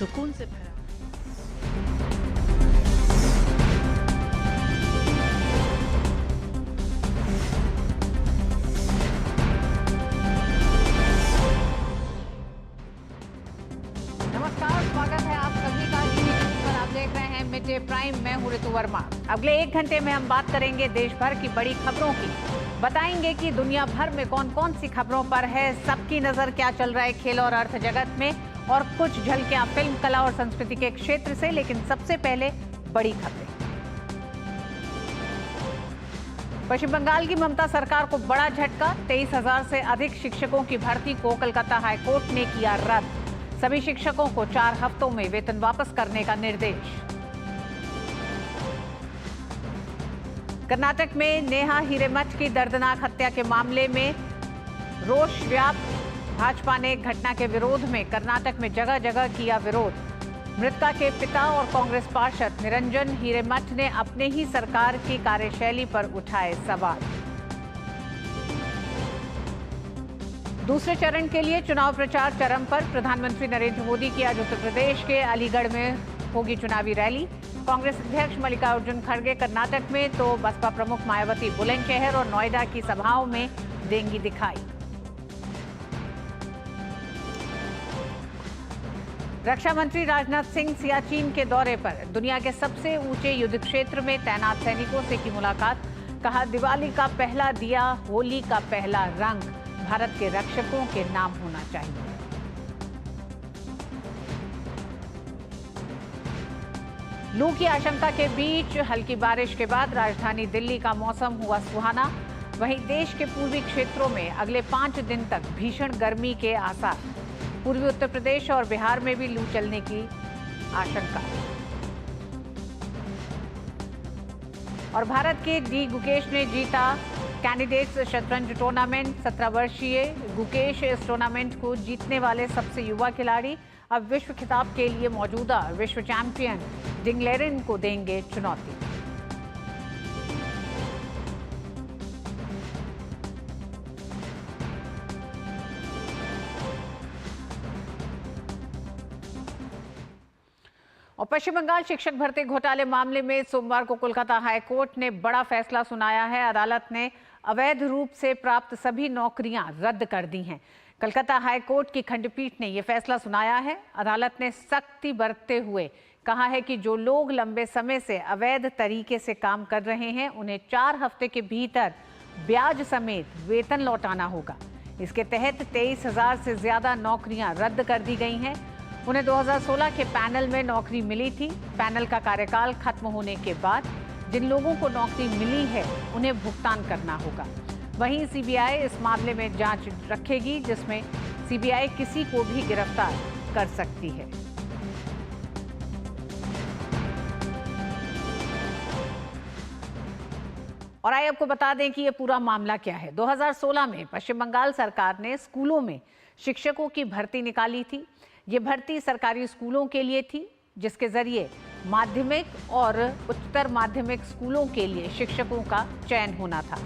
सुकून से भरा। नमस्कार, स्वागत है आप सभी का टीवी न्यूज पर। आप देख रहे हैं मिड डे प्राइम। मैं हूं ऋतु वर्मा। अगले 1 घंटे में हम बात करेंगे देश भर की बड़ी खबरों की। बताएंगे कि दुनिया भर में कौन कौन सी खबरों पर है सबकी नजर, क्या चल रहा है खेल और अर्थ जगत में, और कुछ झलकियां फिल्म, कला और संस्कृति के क्षेत्र से। लेकिन सबसे पहले बड़ी खबरें। पश्चिम बंगाल की ममता सरकार को बड़ा झटका। 23,000 से अधिक शिक्षकों की भर्ती को कोलकाता हाईकोर्ट ने किया रद्द। सभी शिक्षकों को 4 हफ्तों में वेतन वापस करने का निर्देश। कर्नाटक में नेहा हिरेमठ की दर्दनाक हत्या के मामले में रोष व्याप्त। भाजपा ने घटना के विरोध में कर्नाटक में जगह जगह किया विरोध। मृतका के पिता और कांग्रेस पार्षद निरंजन हिरेमठ ने अपने ही सरकार की कार्यशैली पर उठाए सवाल। दूसरे चरण के लिए चुनाव प्रचार चरम पर। प्रधानमंत्री नरेंद्र मोदी की आज उत्तर प्रदेश के अलीगढ़ में होगी चुनावी रैली। कांग्रेस अध्यक्ष मल्लिकार्जुन खड़गे कर्नाटक में, तो बसपा प्रमुख मायावती बुलंदशहर और नोएडा की सभाओं में देंगी दिखाई। रक्षा मंत्री राजनाथ सिंह सियाचिन के दौरे पर। दुनिया के सबसे ऊंचे युद्ध क्षेत्र में तैनात सैनिकों से की मुलाकात। कहा, दिवाली का पहला दिया, होली का पहला रंग भारत के रक्षकों के नाम होना चाहिए। लू की आशंका के बीच हल्की बारिश के बाद राजधानी दिल्ली का मौसम हुआ सुहाना। वहीं देश के पूर्वी क्षेत्रों में अगले 5 दिन तक भीषण गर्मी के आसार। पूर्वी उत्तर प्रदेश और बिहार में भी लू चलने की आशंका। और भारत के डी गुकेश ने जीता कैंडिडेट्स शतरंज टूर्नामेंट। 17 वर्षीय गुकेश इस टूर्नामेंट को जीतने वाले सबसे युवा खिलाड़ी। अब विश्व खिताब के लिए मौजूदा विश्व चैंपियन डिंगलेरन को देंगे चुनौती। और पश्चिम बंगाल शिक्षक भर्ती घोटाले मामले में सोमवार को कोलकाता हाईकोर्ट ने बड़ा फैसला सुनाया है। अदालत ने अवैध रूप से प्राप्त सभी नौकरियां रद्द कर दी हैं। कोलकाता हाईकोर्ट की खंडपीठ ने यह फैसला सुनाया है। अदालत ने सख्ती बरतते हुए कहा है कि जो लोग लंबे समय से अवैध तरीके से काम कर रहे हैं, उन्हें 4 हफ्ते के भीतर ब्याज समेत वेतन लौटाना होगा। इसके तहत 23,000 से ज्यादा नौकरियां रद्द कर दी गई हैं। उन्हें 2016 के पैनल में नौकरी मिली थी। पैनल का कार्यकाल खत्म होने के बाद जिन लोगों को नौकरी मिली है, उन्हें भुगतान करना होगा। वहीं सीबीआई इस मामले में जांच रखेगी, जिसमें सीबीआई किसी को भी गिरफ्तार कर सकती है। और आइए आपको बता दें कि यह पूरा मामला क्या है। 2016 में पश्चिम बंगाल सरकार ने स्कूलों में शिक्षकों की भर्ती निकाली थी। ये भर्ती सरकारी स्कूलों के लिए थी, जिसके जरिए माध्यमिक और उच्चतर माध्यमिक स्कूलों के लिए शिक्षकों का चयन होना था।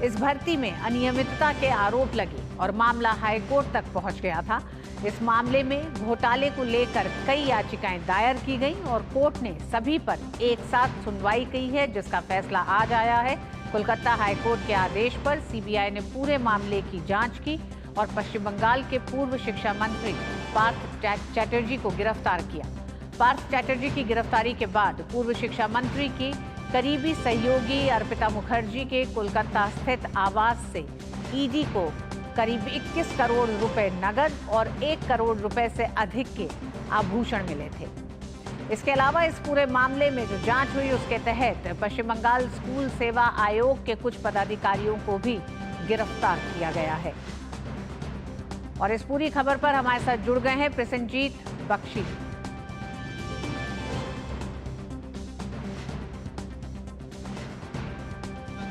इस भर्ती में अनियमितता के आरोप लगे और मामला हाईकोर्ट तक पहुंच गया था। इस मामले में घोटाले को लेकर कई याचिकाएं दायर की गईं और कोर्ट ने सभी पर एक साथ सुनवाई की है, जिसका फैसला आज आया है। कोलकाता हाईकोर्ट के आदेश पर सीबीआई ने पूरे मामले की जांच की और पश्चिम बंगाल के पूर्व शिक्षा मंत्री पार्थ चैटर्जी को गिरफ्तार किया। पार्थ चैटर्जी की गिरफ्तारी के बाद पूर्व शिक्षा मंत्री की करीबी सहयोगी अर्पिता मुखर्जी के कोलकाता स्थित आवास से ईडी को करीब 21 करोड़ रुपए नगद और 1 करोड़ रुपए से अधिक के आभूषण मिले थे। इसके अलावा इस पूरे मामले में जो जांच हुई, उसके तहत पश्चिम बंगाल स्कूल सेवा आयोग के कुछ पदाधिकारियों को भी गिरफ्तार किया गया है। और इस पूरी खबर पर हमारे साथ जुड़ गए हैं प्रसेनजीत बख्शी।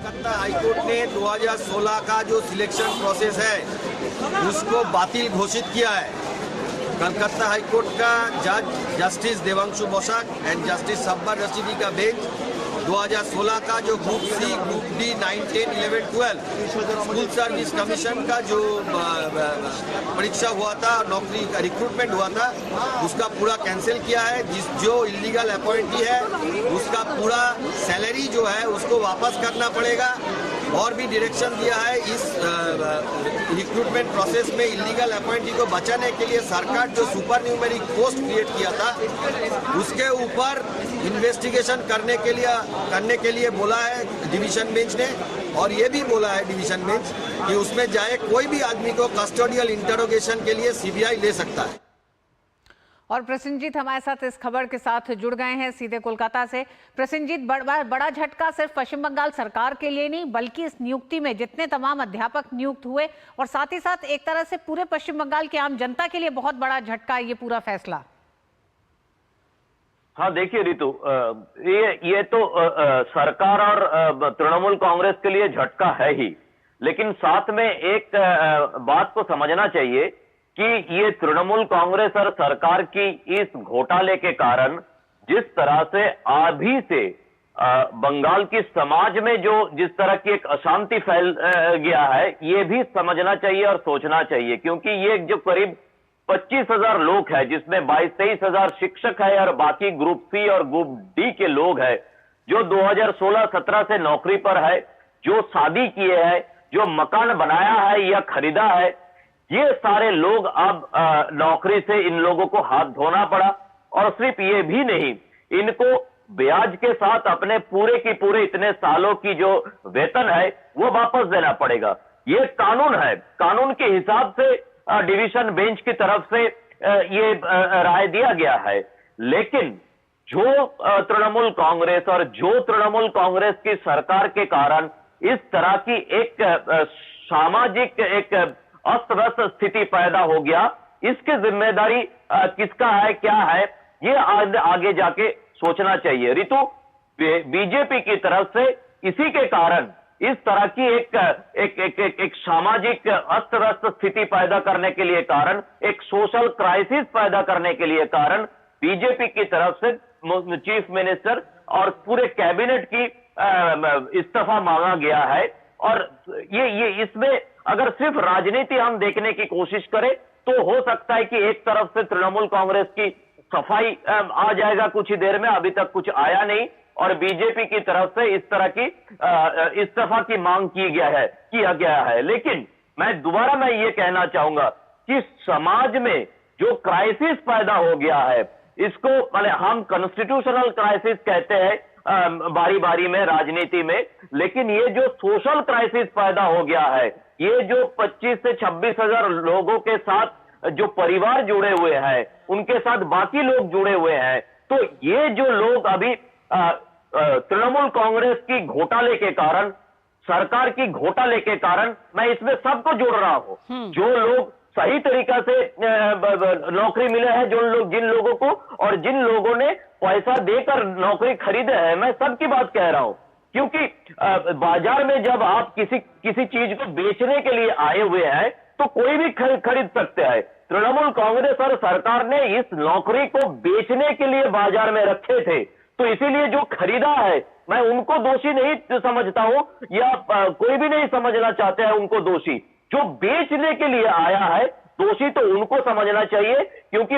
कलकत्ता हाईकोर्ट ने 2016 का जो सिलेक्शन प्रोसेस है उसको बातिल घोषित किया है। कलकत्ता हाईकोर्ट का जज justice Debangshu Basak and justice Sabbar Rashidi का बेंच 2016 का जो group C, group D, 9, 10, 11, 12 school service commission का जो परीक्षा हुआ था, नौकरी का रिक्रूटमेंट हुआ था, उसका पूरा कैंसिल किया है। जो इलीगल अपॉइंटी है उसका पूरा सैलरी जो है उसको वापस करना पड़ेगा। और भी डायरेक्शन दिया है इस रिक्रूटमेंट प्रोसेस में इलीगल अपॉइंटी को बचाने के लिए सरकार जो सुपर न्यूमेरिक पोस्ट क्रिएट किया था उसके ऊपर इन्वेस्टिगेशन करने के लिए बोला है डिवीजन बेंच ने। और ये भी बोला है डिवीजन बेंच कि उसमें जाए कोई भी आदमी को कस्टोडियल इंटरोगेशन के लिए सीबीआई ले सकता है। और प्रसन्नजीत हमारे साथ इस खबर के साथ जुड़ गए हैं सीधे कोलकाता से। प्रसन्नजीत, बड़ा झटका सिर्फ पश्चिम बंगाल सरकार के लिए नहीं बल्कि इस नियुक्ति में जितने तमाम अध्यापक नियुक्त हुए और साथ ही साथ एक तरह से पूरे पश्चिम बंगाल की आम जनता के लिए बहुत बड़ा झटका ये पूरा फैसला। हाँ देखिए रितु, ये तो सरकार और तृणमूल कांग्रेस के लिए झटका है ही, लेकिन साथ में एक बात को समझना चाहिए कि ये तृणमूल कांग्रेस और सरकार की इस घोटाले के कारण जिस तरह से अभी से बंगाल की समाज में जो जिस तरह की एक अशांति फैल गया है, ये भी समझना चाहिए और सोचना चाहिए। क्योंकि ये जो करीब 25,000 लोग हैं, जिसमें 22-23 हजार शिक्षक है और बाकी ग्रुप सी और ग्रुप डी के लोग हैं, जो 2016-17 से नौकरी पर है, जो शादी किए हैं, जो मकान बनाया है या खरीदा है, ये सारे लोग अब नौकरी से इन लोगों को हाथ धोना पड़ा। और सिर्फ ये भी नहीं, इनको ब्याज के साथ अपने पूरे की पूरे इतने सालों की जो वेतन है वो वापस देना पड़ेगा। ये कानून है, कानून के हिसाब से डिवीजन बेंच की तरफ से ये राय दिया गया है। लेकिन जो तृणमूल कांग्रेस और जो तृणमूल कांग्रेस की सरकार के कारण इस तरह की एक सामाजिक एक अस्त व्यस्त स्थिति पैदा हो गया, इसकी जिम्मेदारी किसका है, क्या है, ये आगे जाके सोचना चाहिए। रितु, बीजेपी की तरफ से इसी के कारण इस तरह की एक सामाजिक अस्त व्यस्त स्थिति पैदा करने के लिए कारण, एक सोशल क्राइसिस पैदा करने के लिए कारण बीजेपी की तरफ से चीफ मिनिस्टर और पूरे कैबिनेट की इस्तीफा मांगा गया है। और ये इसमें अगर सिर्फ राजनीति हम देखने की कोशिश करें तो हो सकता है कि एक तरफ से तृणमूल कांग्रेस की सफाई आ जाएगा कुछ ही देर में, अभी तक कुछ आया नहीं, और बीजेपी की तरफ से इस तरह की इस्तीफा की मांग किया गया है। लेकिन मैं ये कहना चाहूंगा कि समाज में जो क्राइसिस पैदा हो गया है, इसको हम कॉन्स्टिट्यूशनल क्राइसिस कहते हैं बारी बारी में राजनीति में, लेकिन ये जो सोशल क्राइसिस पैदा हो गया है, ये जो 25 से 26 हजार लोगों के साथ जो परिवार जुड़े हुए हैं, उनके साथ बाकी लोग जुड़े हुए हैं, तो ये जो लोग अभी तृणमूल कांग्रेस की घोटाले के कारण, सरकार की घोटाले के कारण, मैं इसमें सबको जोड़ रहा हूं, जो लोग सही तरीका से नौकरी मिले हैं, जिन लोगों को और जिन लोगों ने पैसा देकर नौकरी खरीदे हैं, मैं सबकी बात कह रहा हूं। क्योंकि बाजार में जब आप किसी चीज को बेचने के लिए आए हुए हैं तो कोई भी खरीद सकते हैं। तृणमूल कांग्रेस और सरकार ने इस नौकरी को बेचने के लिए बाजार में रखे थे, तो इसीलिए जो खरीदा है, मैं उनको दोषी नहीं समझता हूं या कोई भी नहीं समझना चाहते हैं उनको दोषी। जो बेचने के लिए आया है, दोषी तो उनको समझना चाहिए, क्योंकि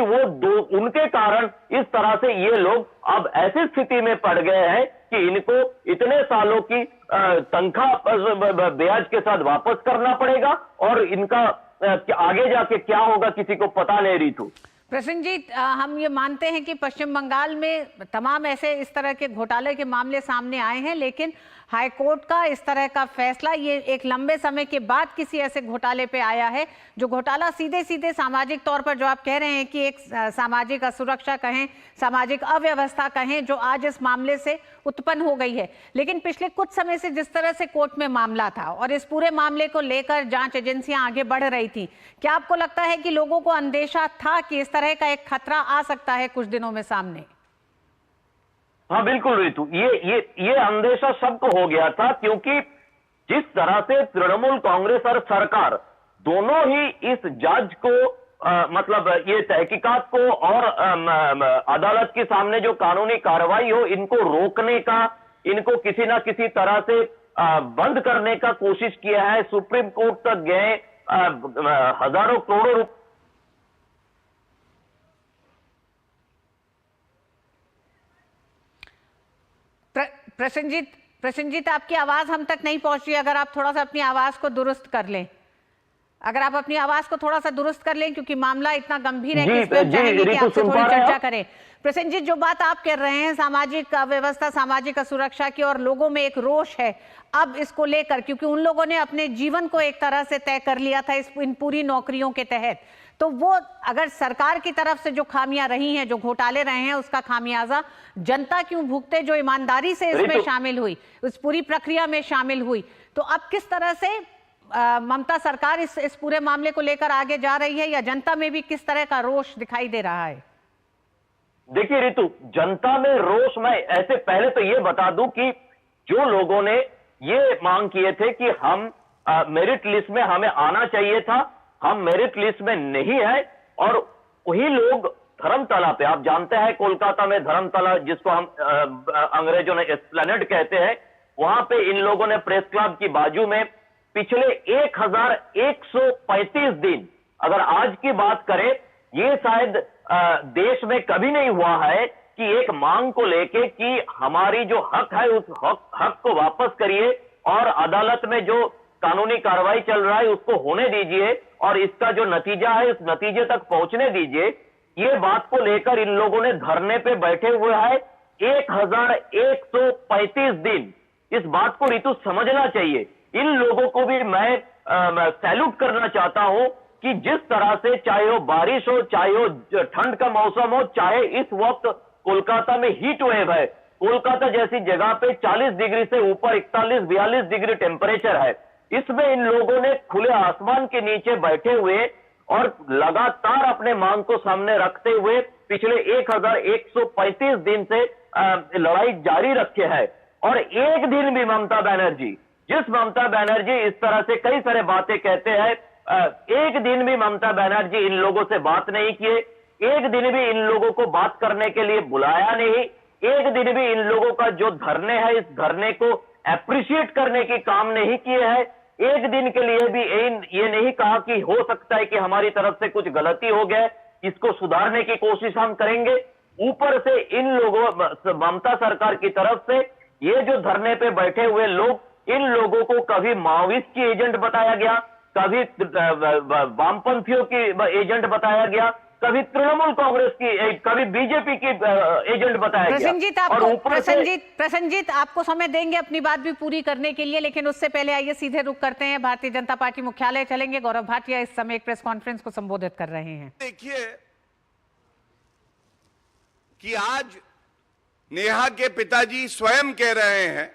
उनके कारण इस तरह से ये लोग अब ऐसी स्थिति में पड़ गए हैं कि इनको इतने सालों की तनख्वाह ब्याज के साथ वापस करना पड़ेगा, और इनका आगे जाके क्या होगा किसी को पता नहीं। रीतू, प्रसन्नजीत, हम ये मानते हैं कि पश्चिम बंगाल में तमाम ऐसे इस तरह के घोटाले के मामले सामने आए हैं, लेकिन हाईकोर्ट का इस तरह का फैसला ये एक लंबे समय के बाद किसी ऐसे घोटाले पे आया है, जो घोटाला सीधे सीधे सामाजिक तौर पर, जो आप कह रहे हैं कि एक सामाजिक असुरक्षा कहें, सामाजिक अव्यवस्था कहें, जो आज इस मामले से उत्पन्न हो गई है। लेकिन पिछले कुछ समय से जिस तरह से कोर्ट में मामला था और इस पूरे मामले को लेकर जांच एजेंसियां आगे बढ़ रही थी, क्या आपको लगता है कि लोगों को अंदेशा था कि इस तरह का एक खतरा आ सकता है कुछ दिनों में सामने? हाँ बिल्कुल ऋतु, ये अंदेशा सबको हो गया था, क्योंकि जिस तरह से तृणमूल कांग्रेस और सरकार दोनों ही इस जज को मतलब ये तहकीकात को और अदालत के सामने जो कानूनी कार्रवाई हो, इनको रोकने का इनको किसी ना किसी तरह से बंद करने का कोशिश किया है, सुप्रीम कोर्ट तक गए, हजारों करोड़ों रुपए। प्रसन्नजीत, आपकी आवाज हम तक नहीं पहुंच रही। अगर आप थोड़ा सा अपनी आवाज को दुरुस्त कर लें, अगर आप अपनी आवाज को थोड़ा सा दुरुस्त कर लें, क्योंकि मामला इतना गंभीर है कि इसमें हम चाहेंगे कि आपसे थोड़ी चर्चा करें। प्रसन्नजीत, जो बात आप कर रहे हैं सामाजिक व्यवस्था, सामाजिक सुरक्षा की, और लोगों में एक रोष है अब इसको लेकर, क्योंकि उन लोगों ने अपने जीवन को एक तरह से तय कर लिया था इन पूरी नौकरियों के तहत। तो वो अगर सरकार की तरफ से जो खामियां रही हैं, जो घोटाले रहे हैं, उसका खामियाजा जनता क्यों भुगते, जो ईमानदारी से इसमें शामिल हुई, उस पूरी प्रक्रिया में शामिल हुई। तो अब किस तरह से ममता सरकार इस पूरे मामले को लेकर आगे जा रही है, या जनता में भी किस तरह का रोष दिखाई दे रहा है? देखिए रितु, जनता में रोष, मैं ऐसे पहले तो ये बता दूं कि जो लोगों ने ये मांग किए थे कि हम मेरिट लिस्ट में हमें आना चाहिए था, हम मेरिट लिस्ट में नहीं है, और वही लोग धर्मतला पे, आप जानते हैं कोलकाता में धर्मतला, जिसको हम अंग्रेजों ने एस्प्लेनेड कहते हैं, वहां पे इन लोगों ने प्रेस क्लब की बाजू में पिछले 1135 दिन, अगर आज की बात करें, ये शायद देश में कभी नहीं हुआ है कि एक मांग को लेके कि हमारी जो हक है उस हक को वापस करिए, और अदालत में जो कानूनी कार्रवाई चल रहा है उसको होने दीजिए, और इसका जो नतीजा है उस नतीजे तक पहुंचने दीजिए। ये बात को लेकर इन लोगों ने धरने पे बैठे हुए हैं 1135 दिन। इस बात को ऋतु समझना चाहिए। इन लोगों को भी मैं सैल्यूट करना चाहता हूं कि जिस तरह से, चाहे वो बारिश हो, चाहे वो ठंड का मौसम हो, चाहे इस वक्त कोलकाता में हीट वेव है, कोलकाता जैसी जगह पे 40 डिग्री से ऊपर 41-42 डिग्री टेम्परेचर है, इसमें इन लोगों ने खुले आसमान के नीचे बैठे हुए और लगातार अपने मांग को सामने रखते हुए पिछले 1135 दिन से लड़ाई जारी रखे है। और एक दिन भी ममता बनर्जी, जिस ममता बनर्जी इस तरह से कई सारे बातें कहते हैं, एक दिन भी ममता बनर्जी इन लोगों से बात नहीं किए, एक दिन भी इन लोगों को बात करने के लिए बुलाया नहीं, एक दिन भी इन लोगों का जो धरने है, इस धरने को अप्रिशिएट करने की काम नहीं किए हैं। एक दिन के लिए भी ये नहीं कहा कि हो सकता है कि हमारी तरफ से कुछ गलती हो गया, इसको सुधारने की कोशिश हम करेंगे। ऊपर से इन लोगों, ममता सरकार की तरफ से ये जो धरने पे बैठे हुए लोग, इन लोगों को कभी माओवादिस्ट की एजेंट बताया गया, कभी वामपंथियों की एजेंट बताया गया, कभी तृणमूल कांग्रेस की, कभी बीजेपी की एजेंट बताया गया। प्रसन्नजीत, आपको समय देंगे अपनी बात भी पूरी करने के लिए, लेकिन उससे पहले आइए सीधे रुक करते हैं, भारतीय जनता पार्टी मुख्यालय चलेंगे। गौरव भाटिया इस समय एक प्रेस कॉन्फ्रेंस को संबोधित कर रहे हैं। देखिए कि आज नेहा के पिताजी स्वयं कह रहे हैं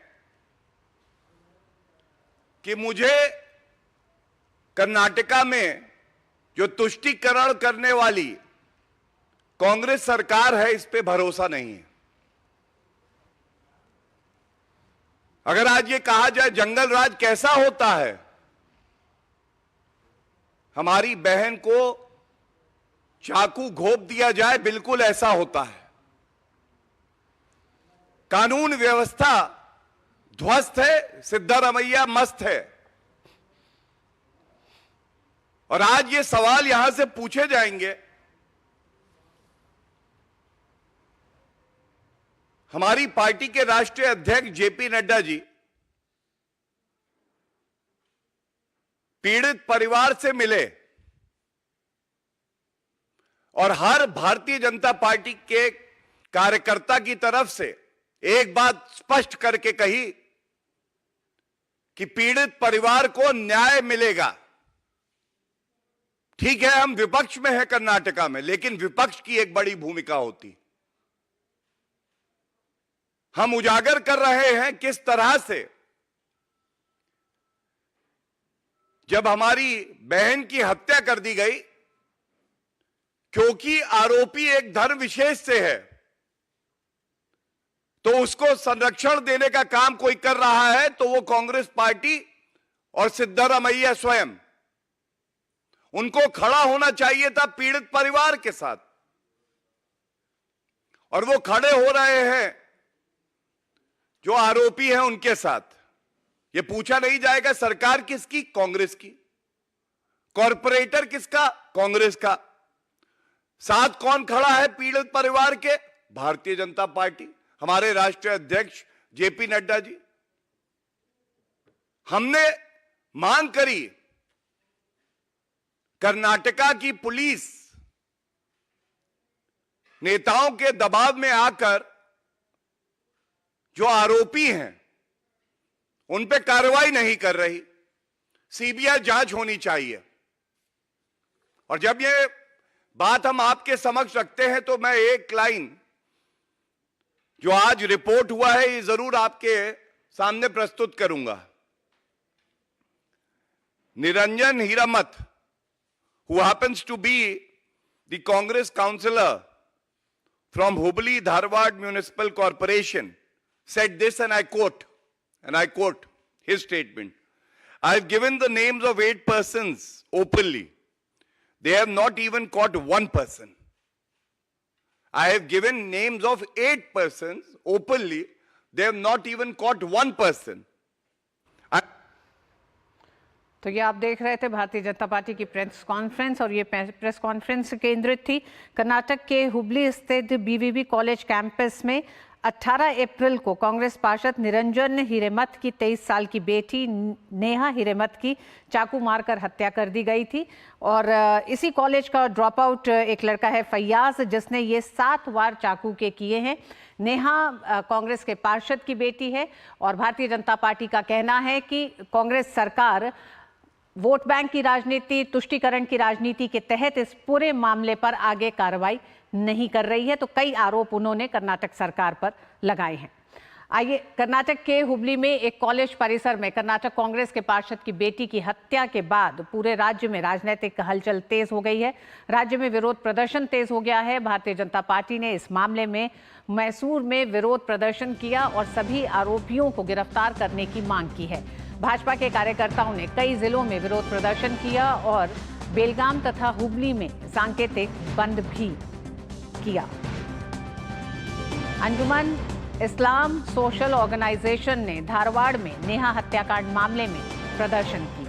कि मुझे कर्नाटका में जो तुष्टीकरण करने वाली कांग्रेस सरकार है, इस पे भरोसा नहीं है। अगर आज ये कहा जाए जंगल राज कैसा होता है, हमारी बहन को चाकू घोंप दिया जाए, बिल्कुल ऐसा होता है। कानून व्यवस्था ध्वस्त है, सिद्धारमैया मस्त है। और आज ये सवाल यहां से पूछे जाएंगे, हमारी पार्टी के राष्ट्रीय अध्यक्ष जेपी नड्डा जी पीड़ित परिवार से मिले और हर भारतीय जनता पार्टी के कार्यकर्ता की तरफ से एक बात स्पष्ट करके कही कि पीड़ित परिवार को न्याय मिलेगा। ठीक है, हम विपक्ष में हैं कर्नाटका में, लेकिन विपक्ष की एक बड़ी भूमिका होती। हम उजागर कर रहे हैं किस तरह से जब हमारी बहन की हत्या कर दी गई, क्योंकि आरोपी एक धर्म विशेष से है, तो उसको संरक्षण देने का काम कोई कर रहा है, तो वो कांग्रेस पार्टी और सिद्धारमैया स्वयं, उनको खड़ा होना चाहिए था पीड़ित परिवार के साथ। और वो खड़े हो रहे हैं। जो आरोपी हैं उनके साथ ये पूछा नहीं जाएगा सरकार किसकी? कांग्रेस की। कॉरपोरेटर किसका? कांग्रेस का। साथ कौन खड़ा है पीड़ित परिवार के? भारतीय जनता पार्टी, हमारे राष्ट्रीय अध्यक्ष जेपी नड्डा जी। हमने मांग करी, कर्नाटका की पुलिस नेताओं के दबाव में आकर जो आरोपी हैं उन पे कार्रवाई नहीं कर रही, सीबीआई जांच होनी चाहिए। और जब ये बात हम आपके समक्ष रखते हैं तो मैं एक लाइन जो आज रिपोर्ट हुआ है ये जरूर आपके सामने प्रस्तुत करूंगा। Niranjan हीरामत, who happens to be the Congress councillor from Hubli Dharwad Municipal Corporation, said this, and I quote his statement: I have given the names of 8 persons openly. They have not even caught one person. I have given names of 8 persons openly. They have not even caught one person. तो ये आप देख रहे थे Bharatiya Janata party की press conference, और ये press conference केंद्रित थी कर्नाटक के हुबली स्थित बीवीबी कॉलेज कैंपस में 18 अप्रैल को कांग्रेस पार्षद निरंजन हिरेमठ की 23 साल की बेटी नेहा हिरेमठ की चाकू मारकर हत्या कर दी गई थी। और इसी कॉलेज का ड्रॉप आउट एक लड़का है फैयाज, जिसने ये 7 वार चाकू के किए हैं। नेहा कांग्रेस के पार्षद की बेटी है और भारतीय जनता पार्टी का कहना है कि कांग्रेस सरकार वोट बैंक की राजनीति, तुष्टीकरण की राजनीति के तहत इस पूरे मामले पर आगे कार्रवाई नहीं कर रही है। तो कई आरोप उन्होंने कर्नाटक सरकार पर लगाए हैं। आइए, कर्नाटक के हुबली में एक कॉलेज परिसर में कर्नाटक कांग्रेस के पार्षद की बेटी की हत्या के बाद पूरे राज्य में राजनीतिक हलचल तेज हो गई है। राज्य में विरोध प्रदर्शन तेज हो गया है। भारतीय जनता पार्टी ने इस मामले में मैसूर में विरोध प्रदर्शन किया और सभी आरोपियों को गिरफ्तार करने की मांग की है। भाजपा के कार्यकर्ताओं ने कई जिलों में विरोध प्रदर्शन किया और बेलगाम तथा हुबली में सांकेतिक बंद भी किया। अंजुमन इस्लाम सोशल ऑर्गेनाइजेशन ने धारवाड़ में नेहा हत्याकांड मामले में प्रदर्शन किया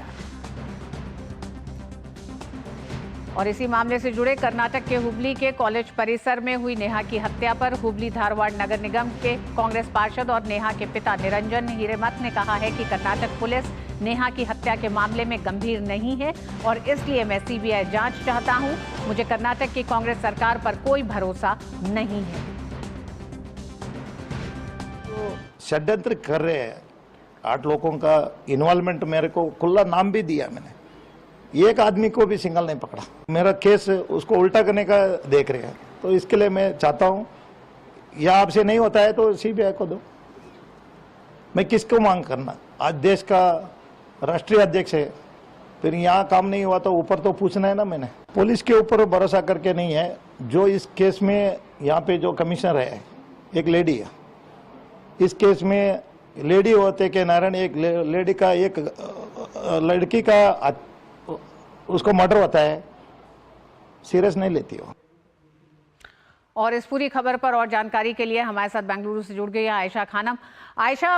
और इसी मामले से जुड़े कर्नाटक के हुबली के कॉलेज परिसर में हुई नेहा की हत्या पर हुबली धारवाड़ नगर निगम के कांग्रेस पार्षद और नेहा के पिता निरंजन हिरेमठ ने कहा है कि कर्नाटक पुलिस नेहा की हत्या के मामले में गंभीर नहीं है और इसलिए मैं सीबीआई जांच चाहता हूं। मुझे कर्नाटक की कांग्रेस सरकार पर कोई भरोसा नहीं है। तो षड्यंत्र कर रहे हैं, 8 लोगों का इन्वॉल्वमेंट, मेरे को खुला नाम भी दिया मैंने, एक आदमी को भी सिंगल नहीं पकड़ा। मेरा केस उसको उल्टा करने का देख रहे हैं, तो इसके लिए मैं चाहता हूं या आपसे नहीं होता है तो सीबीआई को दो। मैं किसको मांग करना? आज देश का राष्ट्रीय अध्यक्ष है, फिर यहाँ काम नहीं हुआ तो ऊपर तो पूछना है ना। मैंने पुलिस के ऊपर भरोसा करके नहीं है। जो इस केस में यहाँ पे जो कमिश्नर है एक लेडी है, इस केस में लेडी होते के नारायण, एक लेडी का, एक लड़की का उसको मर्डर होता है, सीरियस नहीं लेती हो। और इस पूरी खबर पर और जानकारी के लिए हमारे साथ बेंगलुरु से जुड़ गई है आयशा खानम। आयशा,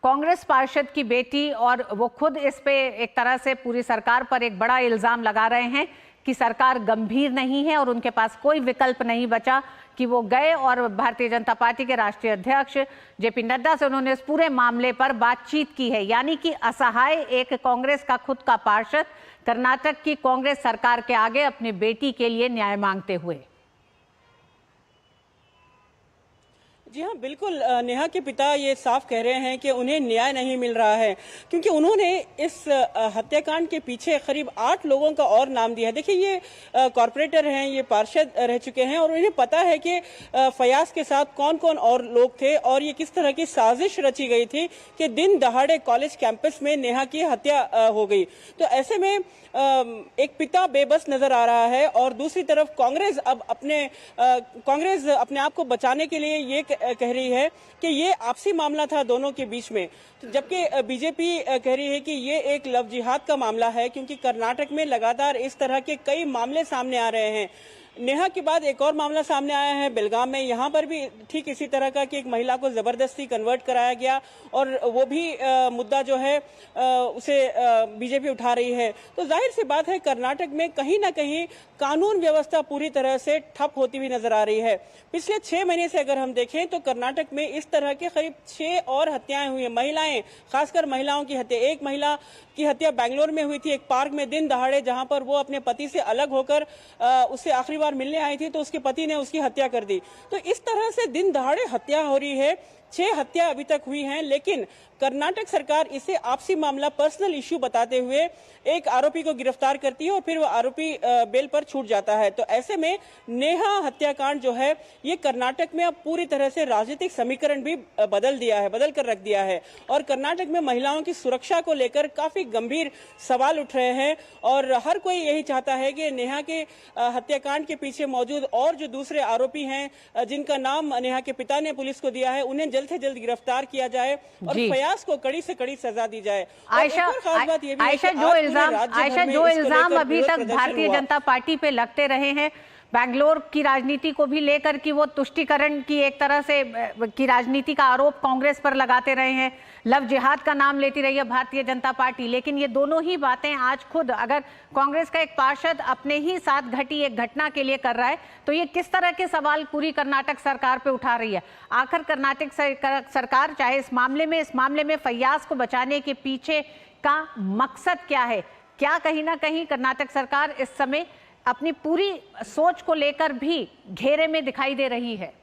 कांग्रेस पार्षद की बेटी और वो खुद इस पे एक तरह से पूरी सरकार पर एक बड़ा इल्जाम लगा रहे हैं कि सरकार गंभीर नहीं है और उनके पास कोई विकल्प नहीं बचा कि वो गए और भारतीय जनता पार्टी के राष्ट्रीय अध्यक्ष जेपी नड्डा से उन्होंने इस पूरे मामले पर बातचीत की है। यानी कि असहाय एक कांग्रेस का खुद का पार्षद कर्नाटक की कांग्रेस सरकार के आगे अपनी बेटी के लिए न्याय मांगते हुए। जी हाँ, बिल्कुल। नेहा के पिता ये साफ कह रहे हैं कि उन्हें न्याय नहीं मिल रहा है क्योंकि उन्होंने इस हत्याकांड के पीछे करीब 8 लोगों का और नाम दिया है। देखिए, ये कॉर्पोरेटर हैं, ये पार्षद रह चुके हैं और उन्हें पता है कि फयाज के साथ कौन कौन और लोग थे और ये किस तरह की साजिश रची गई थी कि दिन दहाड़े कॉलेज कैंपस में नेहा की हत्या हो गई। तो ऐसे में एक पिता बेबस नजर आ रहा है और दूसरी तरफ कांग्रेस अब अपने आप को बचाने के लिए ये कह रही है कि ये आपसी मामला था दोनों के बीच में, जबकि बीजेपी कह रही है कि ये एक लव जिहाद का मामला है क्योंकि कर्नाटक में लगातार इस तरह के कई मामले सामने आ रहे हैं। नेहा के बाद एक और मामला सामने आया है बेलगाम में। यहाँ पर भी ठीक इसी तरह का कि एक महिला को जबरदस्ती कन्वर्ट कराया गया और वो भी मुद्दा जो है उसे बीजेपी उठा रही है। तो जाहिर सी बात है कर्नाटक में कहीं ना कहीं कानून व्यवस्था पूरी तरह से ठप होती हुई नजर आ रही है। पिछले 6 महीने से अगर हम देखें तो कर्नाटक में इस तरह के करीब 6 और हत्याएं हुई हैं। महिलाएं, खासकर महिलाओं की हत्या। एक महिला की हत्या बेंगलोर में हुई थी, एक पार्क में दिन दहाड़े, जहां पर वो अपने पति से अलग होकर उससे आखिरी बार मिलने आई थी, तो उसके पति ने उसकी हत्या कर दी। तो इस तरह से दिन दहाड़े हत्या हो रही है। 6 हत्या अभी तक हुई हैं, लेकिन कर्नाटक सरकार इसे आपसी मामला, पर्सनल इश्यू बताते हुए एक आरोपी को गिरफ्तार करती है और फिर वो आरोपी बेल पर छूट जाता है। तो ऐसे में नेहा हत्याकांड जो है ये कर्नाटक में अब पूरी तरह से राजनीतिक समीकरण भी बदल कर रख दिया है और कर्नाटक में महिलाओं की सुरक्षा को लेकर काफी गंभीर सवाल उठ रहे हैं और हर कोई यही चाहता है कि नेहा के हत्याकांड के पीछे मौजूद और जो दूसरे आरोपी हैं जिनका नाम नेहा के पिता ने पुलिस को दिया है, उन्हें जल्द से जल्द गिरफ्तार किया जाए और फयाज को कड़ी से कड़ी सजा दी जाए। आयशा, जो इल्जाम अभी तक भारतीय जनता पार्टी पे लगते रहे हैं बैंगलोर की राजनीति को भी लेकर कि वो तुष्टीकरण की एक तरह से की राजनीति का आरोप कांग्रेस पर लगाते रहे हैं, लव जिहाद का नाम लेती रही है भारतीय जनता पार्टी, लेकिन ये दोनों ही बातें आज खुद अगर कांग्रेस का एक पार्षद अपने ही साथ घटी एक घटना के लिए कर रहा है तो ये किस तरह के सवाल पूरी कर्नाटक सरकार पे उठा रही है। आखिर कर्नाटक सरकार चाहे इस मामले में फैयाज को बचाने के पीछे का मकसद क्या है? क्या कहीं ना कहीं कर्नाटक सरकार इस समय अपनी पूरी सोच को लेकर भी घेरे में दिखाई दे रही है?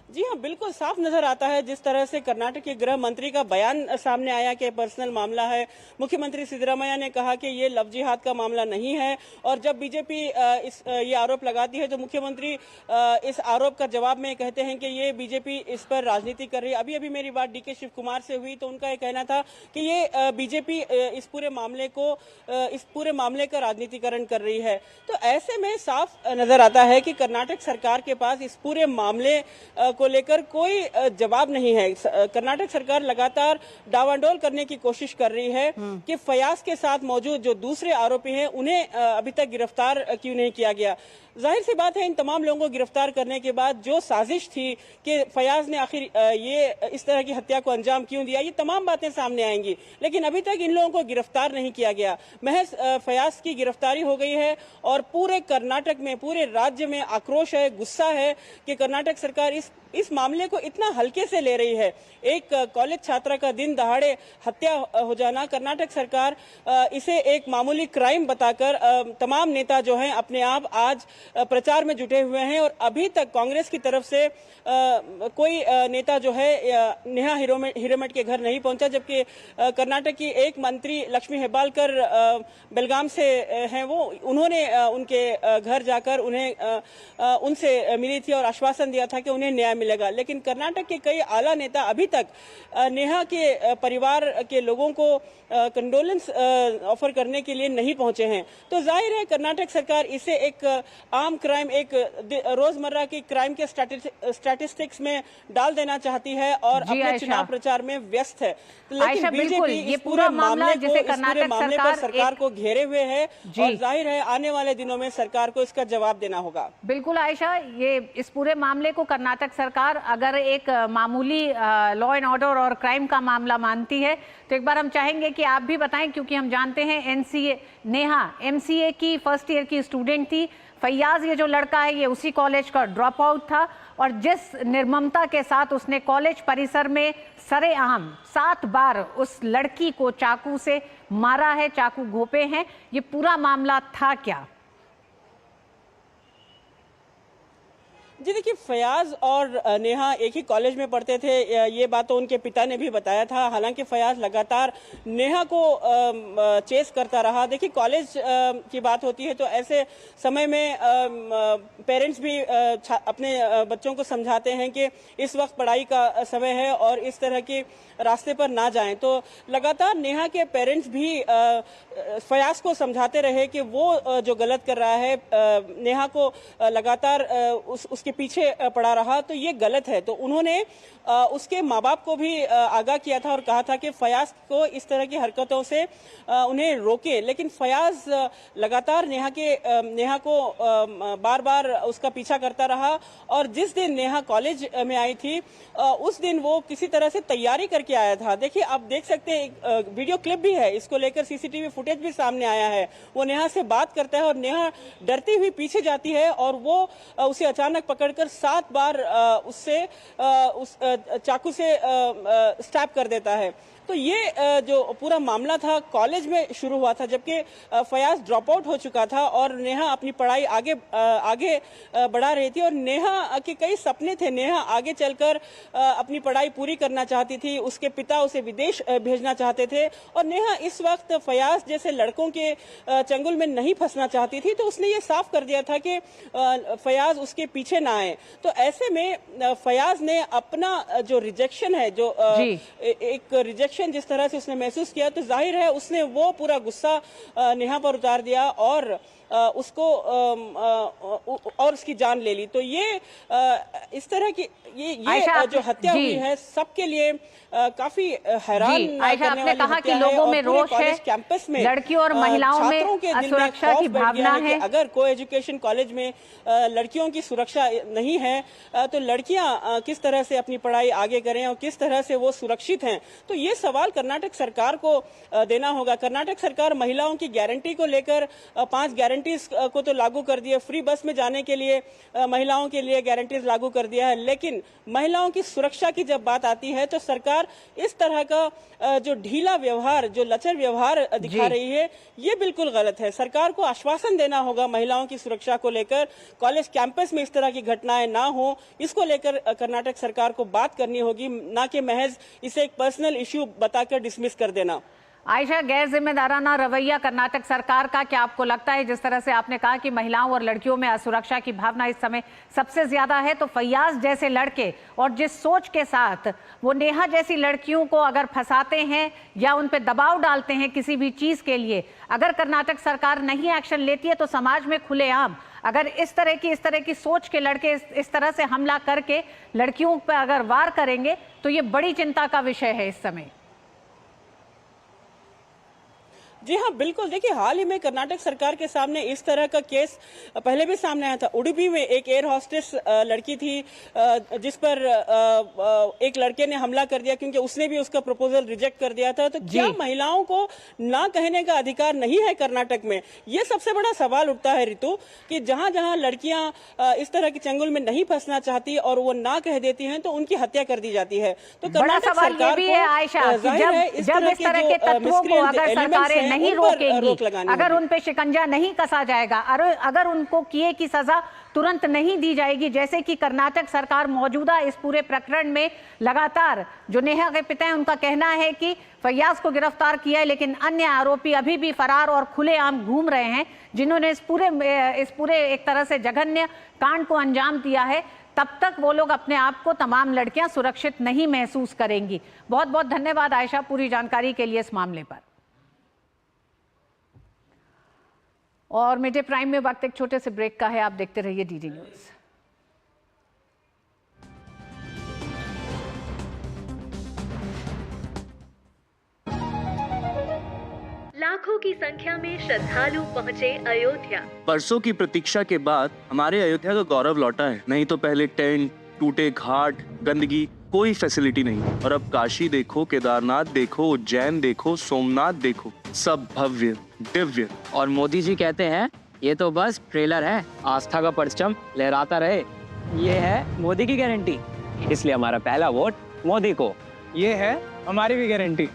जी हाँ, बिल्कुल साफ नजर आता है जिस तरह से कर्नाटक के गृह मंत्री का बयान सामने आया कि पर्सनल मामला है। मुख्यमंत्री सिद्धरामैया ने कहा कि ये लव जिहाद का मामला नहीं है और जब बीजेपी ये आरोप लगाती है तो मुख्यमंत्री इस आरोप का जवाब में कहते हैं कि ये बीजेपी इस पर राजनीति कर रही है। अभी अभी मेरी बात डीके शिव कुमार से हुई तो उनका ये कहना था कि ये बीजेपी इस पूरे मामले का राजनीतिकरण कर रही है। तो ऐसे में साफ नजर आता है कि कर्नाटक सरकार के पास इस पूरे मामले को लेकर कोई जवाब नहीं है। कर्नाटक सरकार लगातार डावाडोल करने की कोशिश कर रही है कि फयाज के साथ मौजूद जो दूसरे आरोपी हैं उन्हें अभी तक गिरफ्तार क्यों नहीं किया गया। जाहिर सी बात है इन तमाम लोगों को गिरफ्तार करने के बाद जो साजिश थी कि फयाज ने आखिर ये इस तरह की हत्या को अंजाम क्यों दिया, ये तमाम बातें सामने आएंगी, लेकिन अभी तक इन लोगों को गिरफ्तार नहीं किया गया। महज फयाज की गिरफ्तारी हो गई है और पूरे कर्नाटक में, पूरे राज्य में आक्रोश है, गुस्सा है कि कर्नाटक सरकार इस मामले को इतना हल्के से ले रही है। एक कॉलेज छात्रा का दिन दहाड़े हत्या हो जाना, कर्नाटक सरकार इसे एक मामूली क्राइम बताकर तमाम नेता जो हैं अपने आप आज प्रचार में जुटे हुए हैं और अभी तक कांग्रेस की तरफ से कोई नेता जो है नेहा हिरेमठ के घर नहीं पहुंचा, जबकि कर्नाटक की एक मंत्री लक्ष्मी हेब्बालकर बेलगाम से हैं, उन्होंने उनके घर जाकर उनसे मिली थी और आश्वासन दिया था कि उन्हें न्याय मिलेगा। लेकिन कर्नाटक के कई आला नेता अभी तक नेहा के परिवार के लोगों को कंडोलेंस ऑफर करने के लिए नहीं पहुंचे हैं। तो जाहिर है कर्नाटक सरकार इसे एक आम क्राइम, एक रोजमर्रा की क्राइम के स्टैटिस्टिक्स में डाल देना चाहती है और अपने चुनाव प्रचार में व्यस्त है। लेकिन बीजेपी ये पूरा मामला जिसे कर्नाटक सरकार को घेरे हुए है और जाहिर है आने वाले दिनों में सरकार को इसका जवाब देना होगा। बिल्कुल आयशा, ये इस पूरे मामले को कर्नाटक सरकार अगर एक मामूली लॉ एंड ऑर्डर और क्राइम का मामला मानती है तो एक बार हम चाहेंगे कि आप भी बताएं, क्योंकि हम जानते हैं नेहा MCA की फर्स्ट ईयर की स्टूडेंट थी। फैयाज ये जो लड़का है ये उसी कॉलेज का ड्रॉप आउट था और जिस निर्ममता के साथ उसने कॉलेज परिसर में सरेआम 7 बार उस लड़की को चाकू से मारा है, चाकू घोंपे हैं, ये पूरा मामला था क्या? जी देखिए, फयाज और नेहा एक ही कॉलेज में पढ़ते थे, ये बात तो उनके पिता ने भी बताया था। हालांकि फयाज लगातार नेहा को चेस करता रहा। देखिए, कॉलेज की बात होती है तो ऐसे समय में पेरेंट्स भी अपने बच्चों को समझाते हैं कि इस वक्त पढ़ाई का समय है और इस तरह के रास्ते पर ना जाएं। तो लगातार नेहा के पेरेंट्स भी फयाज को समझाते रहे कि वो जो गलत कर रहा है, नेहा को लगातार उसके उसके पीछे पड़ा रहा तो ये गलत है। तो उन्होंने उसके माँ बाप को भी आगाह किया था और कहा था कि फयाज को इस तरह की हरकतों से उन्हें रोके, लेकिन फयाज लगातार नेहा को बार बार उसका पीछा करता रहा और जिस दिन नेहा कॉलेज में आई थी उस दिन वो किसी तरह से तैयारी करके आया था। देखिए, आप देख सकते हैं, एक वीडियो क्लिप भी है, इसको लेकर सीसीटीवी फुटेज भी सामने आया है। वो नेहा से बात करता है और नेहा डरती हुई पीछे जाती है और वो उसे अचानक पकड़कर 7 बार उससे उस चाकू से स्टैब कर देता है। तो ये जो पूरा मामला था कॉलेज में शुरू हुआ था, जबकि फयाज ड्रॉप आउट हो चुका था और नेहा अपनी पढ़ाई आगे बढ़ा रही थी और नेहा के कई सपने थे। नेहा आगे चलकर अपनी पढ़ाई पूरी करना चाहती थी, उसके पिता उसे विदेश भेजना चाहते थे और नेहा इस वक्त फयाज जैसे लड़कों के चंगुल में नहीं फंसना चाहती थी। तो उसने ये साफ कर दिया था कि फयाज उसके पीछे ना आए। तो ऐसे में फयाज ने अपना जो रिजेक्शन है, जो एक रिजेक्शन जिस तरह से उसने महसूस किया, तो जाहिर है उसने वो पूरा गुस्सा नेहा पर उतार दिया और उसको और उसकी जान ले ली। तो ये इस तरह की ये जो हत्या हुई है सबके लिए काफी हैरान करने वाली कहा कि हत्या लोगों है। में रोष है, कैंपस में लड़कियों और महिलाओं में असुरक्षा की भावना है। अगर को एजुकेशन कॉलेज में लड़कियों की सुरक्षा नहीं है तो लड़कियां किस तरह से अपनी पढ़ाई आगे करें और किस तरह से वो सुरक्षित हैं। तो ये सवाल कर्नाटक सरकार को देना होगा। कर्नाटक सरकार महिलाओं की गारंटी को लेकर 5 गारंटीज को तो लागू कर दिया, फ्री बस में जाने के लिए महिलाओं के लिए गारंटीज लागू कर दिया है, लेकिन महिलाओं की सुरक्षा की जब बात आती है तो सरकार इस तरह का जो ढीला व्यवहार, जो लचर व्यवहार दिखा रही है, ये बिल्कुल गलत है। सरकार को आश्वासन देना होगा महिलाओं की सुरक्षा को लेकर, कॉलेज कैंपस में इस तरह की घटनाएं ना हो, इसको लेकर कर्नाटक सरकार को बात करनी होगी, ना कि महज इसे एक पर्सनल इश्यू बताकर डिसमिस कर देना। आयशा, गैर जिम्मेदाराना रवैया कर्नाटक सरकार का, क्या आपको लगता है जिस तरह से आपने कहा कि महिलाओं और लड़कियों में असुरक्षा की भावना इस समय सबसे ज्यादा है, तो फयाज जैसे लड़के और जिस सोच के साथ वो नेहा जैसी लड़कियों को अगर फंसाते हैं या उन पर दबाव डालते हैं किसी भी चीज के लिए, अगर कर्नाटक सरकार नहीं एक्शन लेती है तो समाज में खुलेआम अगर इस तरह की सोच के लड़के इस तरह से हमला करके लड़कियों पर अगर वार करेंगे तो ये बड़ी चिंता का विषय है इस समय। जी हाँ, बिल्कुल। देखिए, हाल ही में कर्नाटक सरकार के सामने इस तरह का केस पहले भी सामने आया था। उडुपी में एक एयर हॉस्टेस लड़की थी जिस पर एक लड़के ने हमला कर दिया क्योंकि उसने भी उसका प्रपोजल रिजेक्ट कर दिया था। तो क्या महिलाओं को ना कहने का अधिकार नहीं है कर्नाटक में? ये सबसे बड़ा सवाल उठता है ऋतु, कि जहां जहां लड़कियां इस तरह के चंगुल में नहीं फंसना चाहती और वो ना कह देती हैं तो उनकी हत्या कर दी जाती है। तो कर्नाटक सरकार भी है आयशा, जब इस तरह के तत्वों को अगर सरकारें नहीं रोकेंगी, अगर उन पे शिकंजा नहीं कसा जाएगा, अगर उनको किए की सजा तुरंत नहीं दी जाएगी, जैसे कि कर्नाटक सरकार मौजूदा इस पूरे प्रकरण में लगातार, जो नेहा के पिता हैं उनका कहना है कि फयाज को गिरफ्तार किया है लेकिन अन्य आरोपी अभी भी फरार और खुलेआम घूम रहे हैं, जिन्होंने इस पूरे एक तरह से जघन्य कांड को अंजाम दिया है, तब तक वो लोग अपने आप को, तमाम लड़कियां सुरक्षित नहीं महसूस करेंगी। बहुत बहुत धन्यवाद आयशा पूरी जानकारी के लिए इस मामले पर। और मिडडे प्राइम में वक्त एक छोटे से ब्रेक का है, आप देखते रहिए डीडी न्यूज। लाखों की संख्या में श्रद्धालु पहुंचे अयोध्या। बरसों की प्रतीक्षा के बाद हमारे अयोध्या का गौरव लौटा है। नहीं तो पहले टेंट, टूटे घाट, गंदगी, कोई फैसिलिटी नहीं। और अब काशी देखो, केदारनाथ देखो, उज्जैन देखो, सोमनाथ देखो, सब भव्य दिव्य। और मोदी जी कहते हैं ये तो बस ट्रेलर है, आस्था का परचम लहराता रहे। ये है मोदी की गारंटी, इसलिए हमारा पहला वोट मोदी को। ये है हमारी भी गारंटी।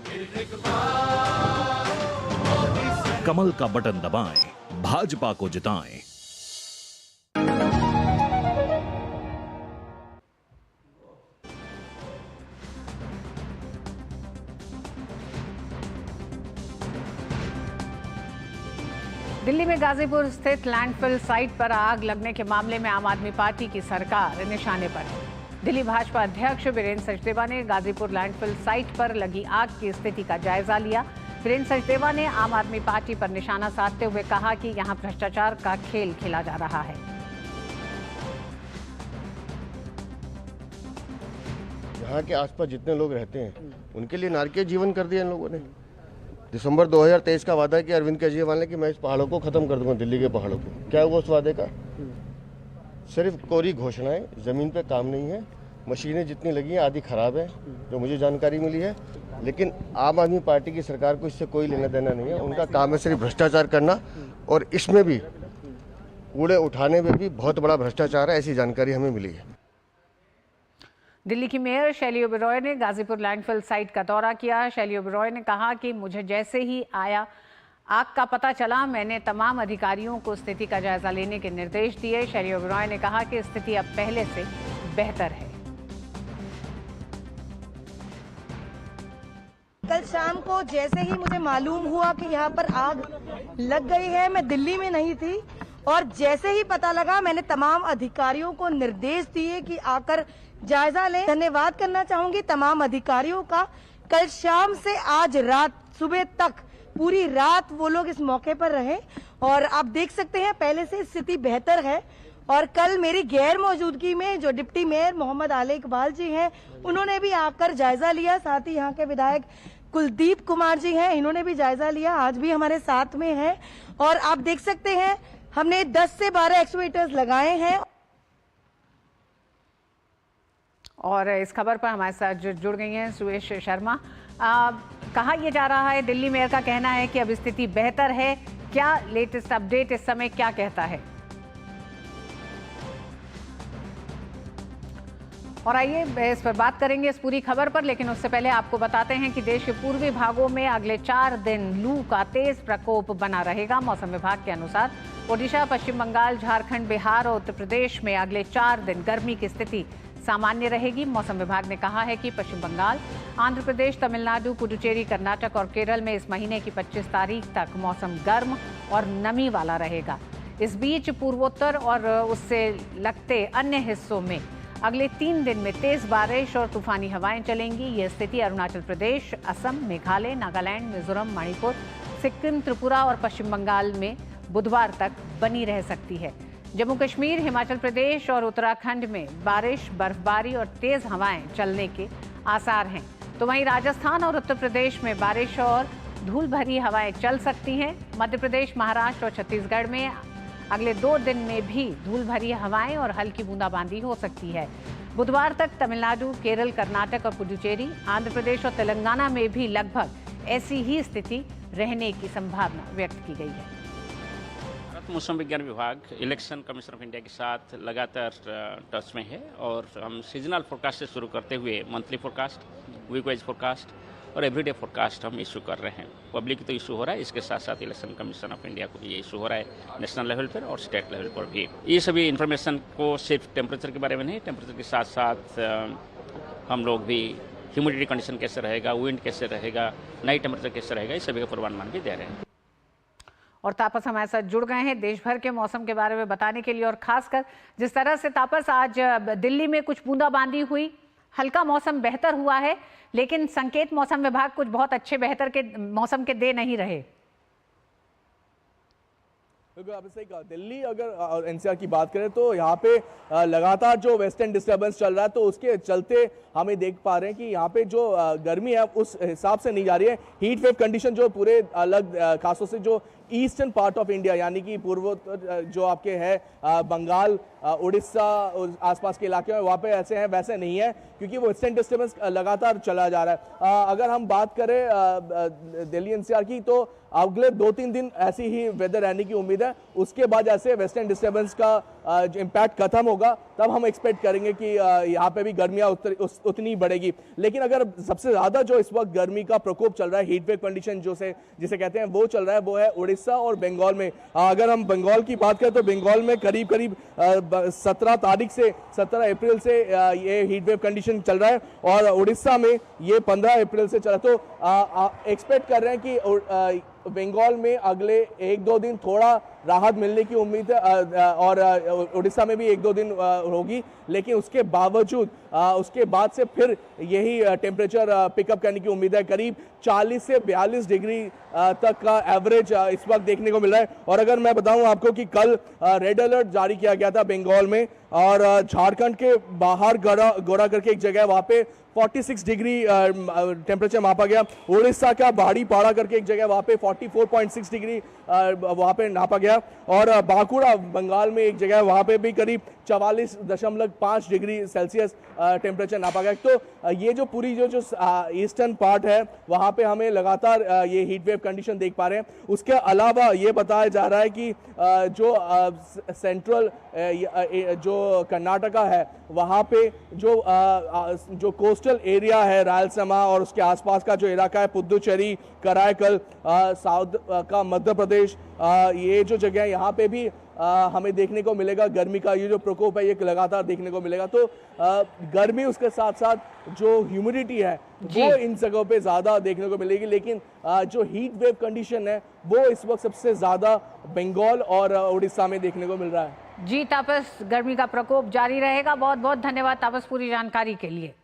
कमल का बटन दबाएं, भाजपा को जिताएं। दिल्ली में गाजीपुर स्थित लैंडफिल साइट पर आग लगने के मामले में आम आदमी पार्टी की सरकार निशाने पर है। दिल्ली भाजपा अध्यक्ष वीरेंद्र सचदेवा ने गाजीपुर लैंडफिल साइट पर लगी आग की स्थिति का जायजा लिया। वीरेंद्र सचदेवा ने आम आदमी पार्टी पर निशाना साधते हुए कहा कि यहां भ्रष्टाचार का खेल खेला जा रहा है। यहाँ के आसपास जितने लोग रहते हैं उनके लिए नारकीय जीवन कर दिया इन लोगों ने। दिसंबर 2023 का वादा किया अरविंद केजरीवाल ने कि मैं इस पहाड़ों को खत्म कर दूंगा, दिल्ली के पहाड़ों को। क्या हुआ उस वादे का? सिर्फ कोरी घोषणाएं, जमीन पे काम नहीं है। मशीनें जितनी लगी हैं आधी खराब है, जो मुझे जानकारी मिली है। लेकिन आम आदमी पार्टी की सरकार को इससे कोई लेना देना नहीं है। उनका काम है सिर्फ भ्रष्टाचार करना, और इसमें भी कूड़े उठाने में भी बहुत बड़ा भ्रष्टाचार है, ऐसी जानकारी हमें मिली है। दिल्ली की मेयर शैली ओबेरॉय ने गाजीपुर लैंडफिल साइट का दौरा किया। शैली ओबेरॉय ने कहा कि मुझे जैसे ही आग का पता चला, मैंने तमाम अधिकारियों को स्थिति का जायजा लेने के निर्देश दिए। शैली ओबेरॉय ने कहा कि स्थिति अब पहले से बेहतर है। कल शाम को जैसे ही मुझे मालूम हुआ कि यहाँ पर आग लग गई है, मैं दिल्ली में नहीं थी, और जैसे ही पता लगा मैंने तमाम अधिकारियों को निर्देश दिए कि आकर जायजा लें। धन्यवाद करना चाहूंगी तमाम अधिकारियों का। कल शाम से आज रात सुबह तक पूरी रात वो लोग इस मौके पर रहे, और आप देख सकते हैं पहले से स्थिति बेहतर है। और कल मेरी गैर मौजूदगी में जो डिप्टी मेयर मोहम्मद आले इकबाल जी हैं, उन्होंने भी आकर जायजा लिया। साथ ही यहाँ के विधायक कुलदीप कुमार जी हैं, इन्होंने भी जायजा लिया, आज भी हमारे साथ में हैं। और आप देख सकते हैं हमने 10 से 12 एक्सकवेटर्स लगाए हैं। और इस खबर पर हमारे साथ जुड़ गई हैं सुरेश शर्मा। कहा यह जा रहा है, दिल्ली मेयर का कहना है कि अब स्थिति बेहतर है। क्या लेटेस्ट अपडेट इस समय क्या कहता है? और आइए इस पर बात करेंगे, इस पूरी खबर पर, लेकिन उससे पहले आपको बताते हैं कि देश के पूर्वी भागों में अगले 4 दिन लू का तेज प्रकोप बना रहेगा। मौसम विभाग के अनुसार ओडिशा, पश्चिम बंगाल, झारखंड, बिहार और उत्तर प्रदेश में अगले 4 दिन गर्मी की स्थिति सामान्य रहेगी। मौसम विभाग ने कहा है कि पश्चिम बंगाल, आंध्र प्रदेश, तमिलनाडु, पुडुचेरी, कर्नाटक और केरल में इस महीने की 25 तारीख तक मौसम गर्म और नमी वाला रहेगा। इस बीच पूर्वोत्तर और उससे लगते अन्य हिस्सों में अगले 3 दिन में तेज बारिश और तूफानी हवाएं चलेंगी। यह स्थिति अरुणाचल प्रदेश, असम, मेघालय, नागालैंड, मिजोरम, मणिपुर, सिक्किम, त्रिपुरा और पश्चिम बंगाल में बुधवार तक बनी रह सकती है। जम्मू कश्मीर, हिमाचल प्रदेश और उत्तराखंड में बारिश, बर्फबारी और तेज हवाएं चलने के आसार हैं। तो वहीं राजस्थान और उत्तर प्रदेश में बारिश और धूल भरी हवाएं चल सकती हैं। मध्य प्रदेश, महाराष्ट्र और छत्तीसगढ़ में अगले 2 दिन में भी धूल भरी हवाएं और हल्की बूंदाबांदी हो सकती है। बुधवार तक तमिलनाडु, केरल, कर्नाटक और पुडुचेरी, आंध्र प्रदेश और तेलंगाना में भी लगभग ऐसी ही स्थिति रहने की संभावना व्यक्त की गई है। भारत मौसम विज्ञान विभाग इलेक्शन कमीशन ऑफ इंडिया के साथ लगातार टच में है, और हम सीजनल फोरकास्ट से शुरू करते हुए monthly forecast, week wise forecast और एवरीडे फोरकास्ट हम इशू कर रहे हैं। पब्लिक तो इशू हो रहा है, इसके साथ साथ इलेक्शन कमीशन ऑफ इंडिया को भी ये इशू हो रहा है नेशनल लेवल पर और स्टेट लेवल पर भी। ये सभी इन्फॉर्मेशन को सिर्फ टेम्परेचर के बारे में नहीं, टेम्परेचर के साथ साथ हम लोग भी ह्यूमिडिटी कंडीशन कैसे रहेगा, विंड कैसे रहेगा, नाइट टेम्परेचर कैसे रहेगा, इस सभी का पूर्वानुमान भी दे रहे हैं। और तापस हमारे साथ जुड़ गए हैं देश भर के मौसम के बारे में बताने के लिए, और खासकर जिस तरह से तापस आज दिल्ली में कुछ बूंदाबांदी हुई, हल्का मौसम बेहतर हुआ है, लेकिन संकेत मौसम विभाग कुछ बहुत अच्छे बेहतर के मौसम के दे नहीं रहे। दिल्ली अगर एनसीआर की बात करें तो यहाँ पे लगातार जो वेस्टर्न डिस्टर्बेंस चल रहा है, तो उसके चलते हमें देख पा रहे हैं कि यहाँ पे जो गर्मी है उस हिसाब से नहीं जा रही है। हीट वेव कंडीशन जो पूरे अलग खासतौर से जो ईस्टर्न पार्ट ऑफ इंडिया यानी कि पूर्वोत्तर जो आपके है बंगाल, उड़ीसा आसपास के इलाके में, वहाँ पे ऐसे हैं वैसे नहीं है, क्योंकि वो वेस्टर्न डिस्टर्बेंस लगातार चला जा रहा है। अगर हम बात करें दिल्ली एनसीआर की, तो अगले 2-3 दिन ऐसी ही वेदर रहने की उम्मीद है। उसके बाद जैसे वेस्टर्न डिस्टर्बेंस का इम्पैक्ट खत्म होगा, तब हम एक्सपेक्ट करेंगे कि यहाँ पे भी गर्मियाँ उतनी बढ़ेगी। लेकिन अगर सबसे ज्यादा जो इस वक्त गर्मी का प्रकोप चल रहा है, हीट वेव कंडीशन जिसे कहते हैं, वो चल रहा है, वो है उड़ीसा और बंगाल में। अगर हम बंगाल की बात करें तो बंगाल में करीब 17 अप्रैल से ये हीट वेव कंडीशन चल रहा है, और उड़ीसा में ये 15 अप्रैल से चला। तो एक्सपेक्ट कर रहे हैं कि बंगाल में अगले 1-2 दिन थोड़ा राहत मिलने की उम्मीद है और उड़ीसा में भी 1-2 दिन होगी, लेकिन उसके बावजूद उसके बाद से फिर यही टेम्परेचर पिकअप करने की उम्मीद है। करीब 40 से 42 डिग्री तक का एवरेज इस वक्त देखने को मिल रहा है। और अगर मैं बताऊं आपको कि कल रेड अलर्ट जारी किया गया था बंगाल में, और झारखंड के बाहर गोरा करके एक जगह वहां पे 46 डिग्री टेम्परेचर मापा गया। उड़ीसा का बाड़ीपाड़ा करके एक जगह वहां पे 44.6 डिग्री वहां पे नापा गया। और बांकुड़ा बंगाल में एक जगह वहां पे भी करीब 44.5 डिग्री सेल्सियस टेम्परेचर नापा गया। तो ये जो पूरी जो ईस्टर्न पार्ट है वहां पे हमें लगातार ये हीट वेव कंडीशन देख पा रहे हैं। उसके अलावा ये बताया जा रहा है कि जो सेंट्रल जो कर्नाटका है वहां पे जो कोस्टल एरिया है रायलसीमा और उसके आसपास का जो इलाका है पुदुचेरी, कराईकल, साउथ का मध्य प्रदेश, ये जो जगह है यहाँ पे भी हमें देखने को मिलेगा गर्मी का ये जो प्रकोप है ये लगातार देखने को मिलेगा। तो गर्मी उसके साथ साथ जो ह्यूमिडिटी है वो इन जगहों पे ज्यादा देखने को मिलेगी, लेकिन जो हीट वेव कंडीशन है वो इस वक्त सबसे ज्यादा बंगाल और उड़ीसा में देखने को मिल रहा है। जी तापस, गर्मी का प्रकोप जारी रहेगा। बहुत बहुत धन्यवाद तापस पूरी जानकारी के लिए।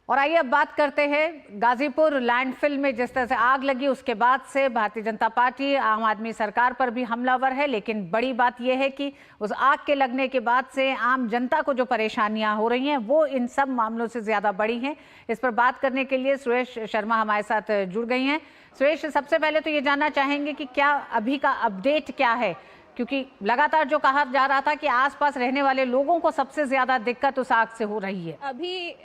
और आइए अब बात करते हैं गाजीपुर लैंडफिल में जिस तरह से आग लगी उसके बाद से भारतीय जनता पार्टी आम आदमी सरकार पर भी हमलावर है, लेकिन बड़ी बात यह है कि उस आग के लगने के बाद से आम जनता को जो परेशानियां हो रही हैं वो इन सब मामलों से ज्यादा बड़ी हैं। इस पर बात करने के लिए सुरेश शर्मा हमारे साथ जुड़ गई हैं। सुरेश, सबसे पहले तो ये जानना चाहेंगे कि क्या अभी का अपडेट क्या है, क्योंकि लगातार जो कहा जा रहा था कि आसपास रहने वाले लोगों को सबसे ज्यादा दिक्कत उस आग से हो रही है। अभी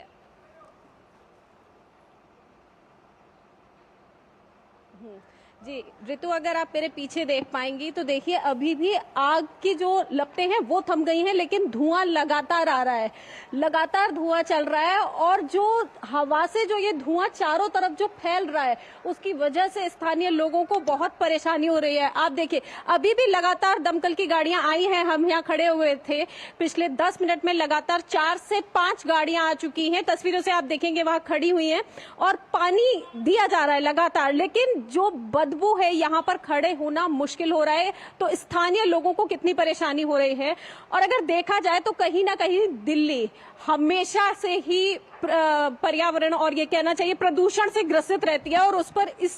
जी ऋतु, अगर आप मेरे पीछे देख पाएंगी तो देखिए अभी भी आग की जो लपटें हैं वो थम गई हैं, लेकिन धुआं लगातार आ रहा है, लगातार धुआं चल रहा है। और जो हवा से जो ये धुआं चारों तरफ जो फैल रहा है उसकी वजह से स्थानीय लोगों को बहुत परेशानी हो रही है। आप देखिए अभी भी लगातार दमकल की गाड़ियां आई हैं, हम यहाँ खड़े हुए थे, पिछले 10 मिनट में लगातार 4 से 5 गाड़ियां आ चुकी हैं। तस्वीरों से आप देखेंगे वहां खड़ी हुई हैं और पानी दिया जा रहा है लगातार, लेकिन जो बदबू है यहाँ पर खड़े होना मुश्किल हो रहा है। तो स्थानीय लोगों को कितनी परेशानी हो रही है। और अगर देखा जाए तो कहीं ना कहीं दिल्ली हमेशा से ही पर्यावरण और ये कहना चाहिए प्रदूषण से ग्रसित रहती है, और उस पर इस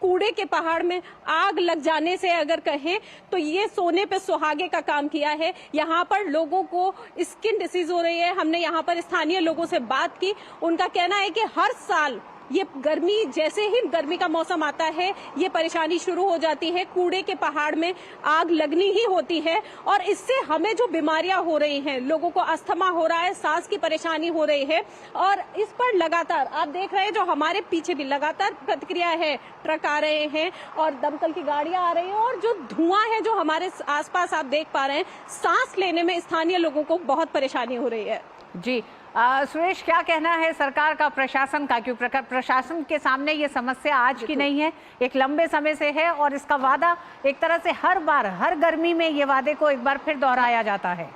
कूड़े के पहाड़ में आग लग जाने से अगर कहें तो ये सोने पे सुहागे का काम किया है। यहाँ पर लोगों को स्किन डिसीज हो रही है। हमने यहाँ पर स्थानीय लोगों से बात की, उनका कहना है कि हर साल ये गर्मी, जैसे ही गर्मी का मौसम आता है ये परेशानी शुरू हो जाती है, कूड़े के पहाड़ में आग लगनी ही होती है। और इससे हमें जो बीमारियां हो रही हैं, लोगों को अस्थमा हो रहा है, सांस की परेशानी हो रही है, और इस पर लगातार आप देख रहे हैं जो हमारे पीछे भी लगातार प्रतिक्रिया है, ट्रक आ रहे हैं और दमकल की गाड़ियां आ रही हैं, और जो धुआं है जो हमारे आसपास आप देख पा रहे हैं, सांस लेने में स्थानीय लोगों को बहुत परेशानी हो रही है। जी सुरेश, क्या कहना है सरकार का, प्रशासन का, क्योंकि प्रशासन के सामने ये समस्या आज की नहीं है, एक लंबे समय से है, और इसका वादा एक तरह से हर बार हर गर्मी में ये वादे को एक बार फिर दोहराया जाता है।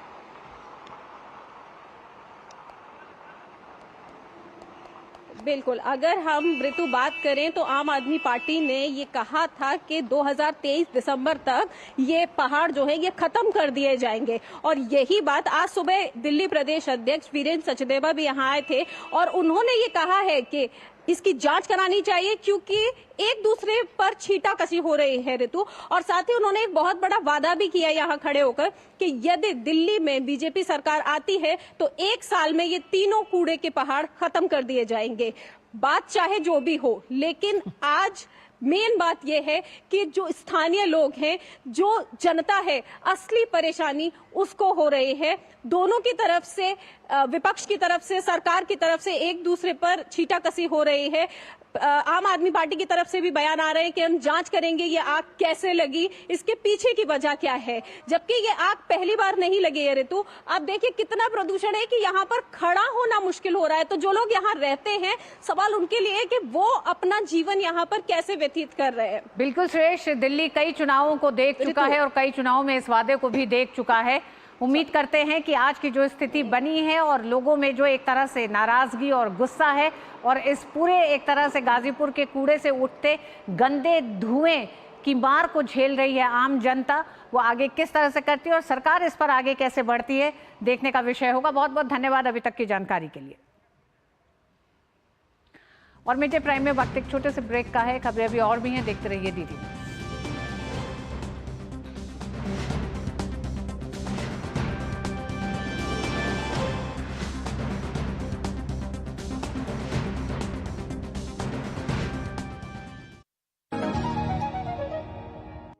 बिल्कुल, अगर हम ऋतु बात करें तो आम आदमी पार्टी ने ये कहा था कि 2023 दिसंबर तक ये पहाड़ जो है ये खत्म कर दिए जाएंगे, और यही बात आज सुबह दिल्ली प्रदेश अध्यक्ष वीरेंद्र सचदेवा भी यहाँ आए थे और उन्होंने ये कहा है कि इसकी जांच करानी चाहिए, क्योंकि एक दूसरे पर छींटाकशी हो रही है ऋतु। और साथ ही उन्होंने एक बहुत बड़ा वादा भी किया यहाँ खड़े होकर कि यदि दिल्ली में बीजेपी सरकार आती है तो 1 साल में ये तीनों कूड़े के पहाड़ खत्म कर दिए जाएंगे। बात चाहे जो भी हो, लेकिन आज मेन बात यह है कि जो स्थानीय लोग हैं, जो जनता है, असली परेशानी उसको हो रही है। दोनों की तरफ से, विपक्ष की तरफ से, सरकार की तरफ से एक दूसरे पर छींटाकशी हो रही है। आम आदमी पार्टी की तरफ से भी बयान आ रहे हैं कि हम जांच करेंगे ये आग कैसे लगी, इसके पीछे की वजह क्या है, जबकि ये आग पहली बार नहीं लगी है ऋतु। आप देखिए कितना प्रदूषण है कि यहाँ पर खड़ा होना मुश्किल हो रहा है। तो जो लोग यहाँ रहते हैं, सवाल उनके लिए कि वो अपना जीवन यहाँ पर कैसे व्यतीत कर रहे हैं। बिल्कुल सुरेश, दिल्ली कई चुनावों को देख चुका है और कई चुनावों में इस वादे को भी देख चुका है। उम्मीद करते हैं कि आज की जो स्थिति बनी है और लोगों में जो एक तरह से नाराजगी और गुस्सा है, और इस पूरे एक तरह से गाजीपुर के कूड़े से उठते गंदे धुएं की मार को झेल रही है आम जनता, वो आगे किस तरह से करती है और सरकार इस पर आगे कैसे बढ़ती है, देखने का विषय होगा। बहुत बहुत धन्यवाद अभी तक की जानकारी के लिए। और मिड डे प्राइम में वक्त एक छोटे से ब्रेक का है, खबरें अभी और भी हैं, देखते रहिए डीडी।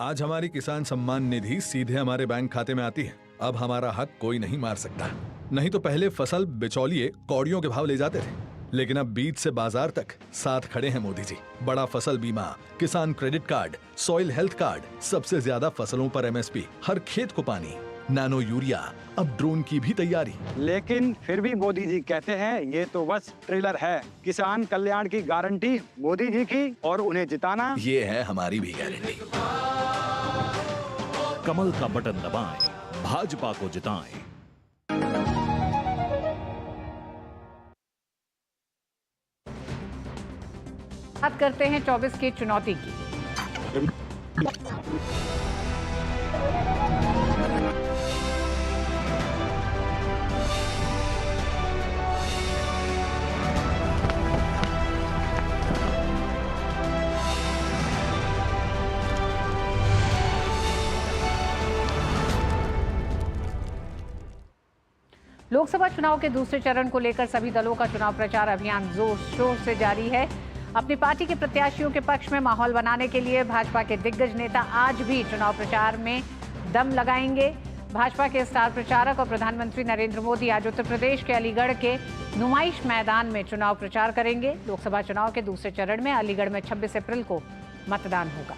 आज हमारी किसान सम्मान निधि सीधे हमारे बैंक खाते में आती है। अब हमारा हक कोई नहीं मार सकता। नहीं तो पहले फसल बिचौलिए कौड़ियों के भाव ले जाते थे, लेकिन अब बीज से बाजार तक साथ खड़े हैं मोदी जी। बड़ा फसल बीमा, किसान credit card, soil health card, सबसे ज्यादा फसलों पर एमएसपी, हर खेत को पानी, नैनो यूरिया, अब ड्रोन की भी तैयारी। लेकिन फिर भी मोदी जी कहते हैं ये तो बस ट्रेलर है। किसान कल्याण की गारंटी मोदी जी की और उन्हें जिताना ये है हमारी भी गारंटी। कमल का बटन दबाएं, भाजपा को जिताएं। बात करते हैं 24 की चुनौती की। लोकसभा चुनाव के दूसरे चरण को लेकर सभी दलों का चुनाव प्रचार अभियान जोर शोर से जारी है। अपनी पार्टी के प्रत्याशियों के पक्ष में माहौल बनाने के लिए भाजपा के दिग्गज नेता आज भी चुनाव प्रचार में दम लगाएंगे। भाजपा के स्टार प्रचारक और प्रधानमंत्री नरेंद्र मोदी आज उत्तर प्रदेश के अलीगढ़ के नुमाइश मैदान में चुनाव प्रचार करेंगे। लोकसभा चुनाव के दूसरे चरण में अलीगढ़ में 26 अप्रैल को मतदान होगा।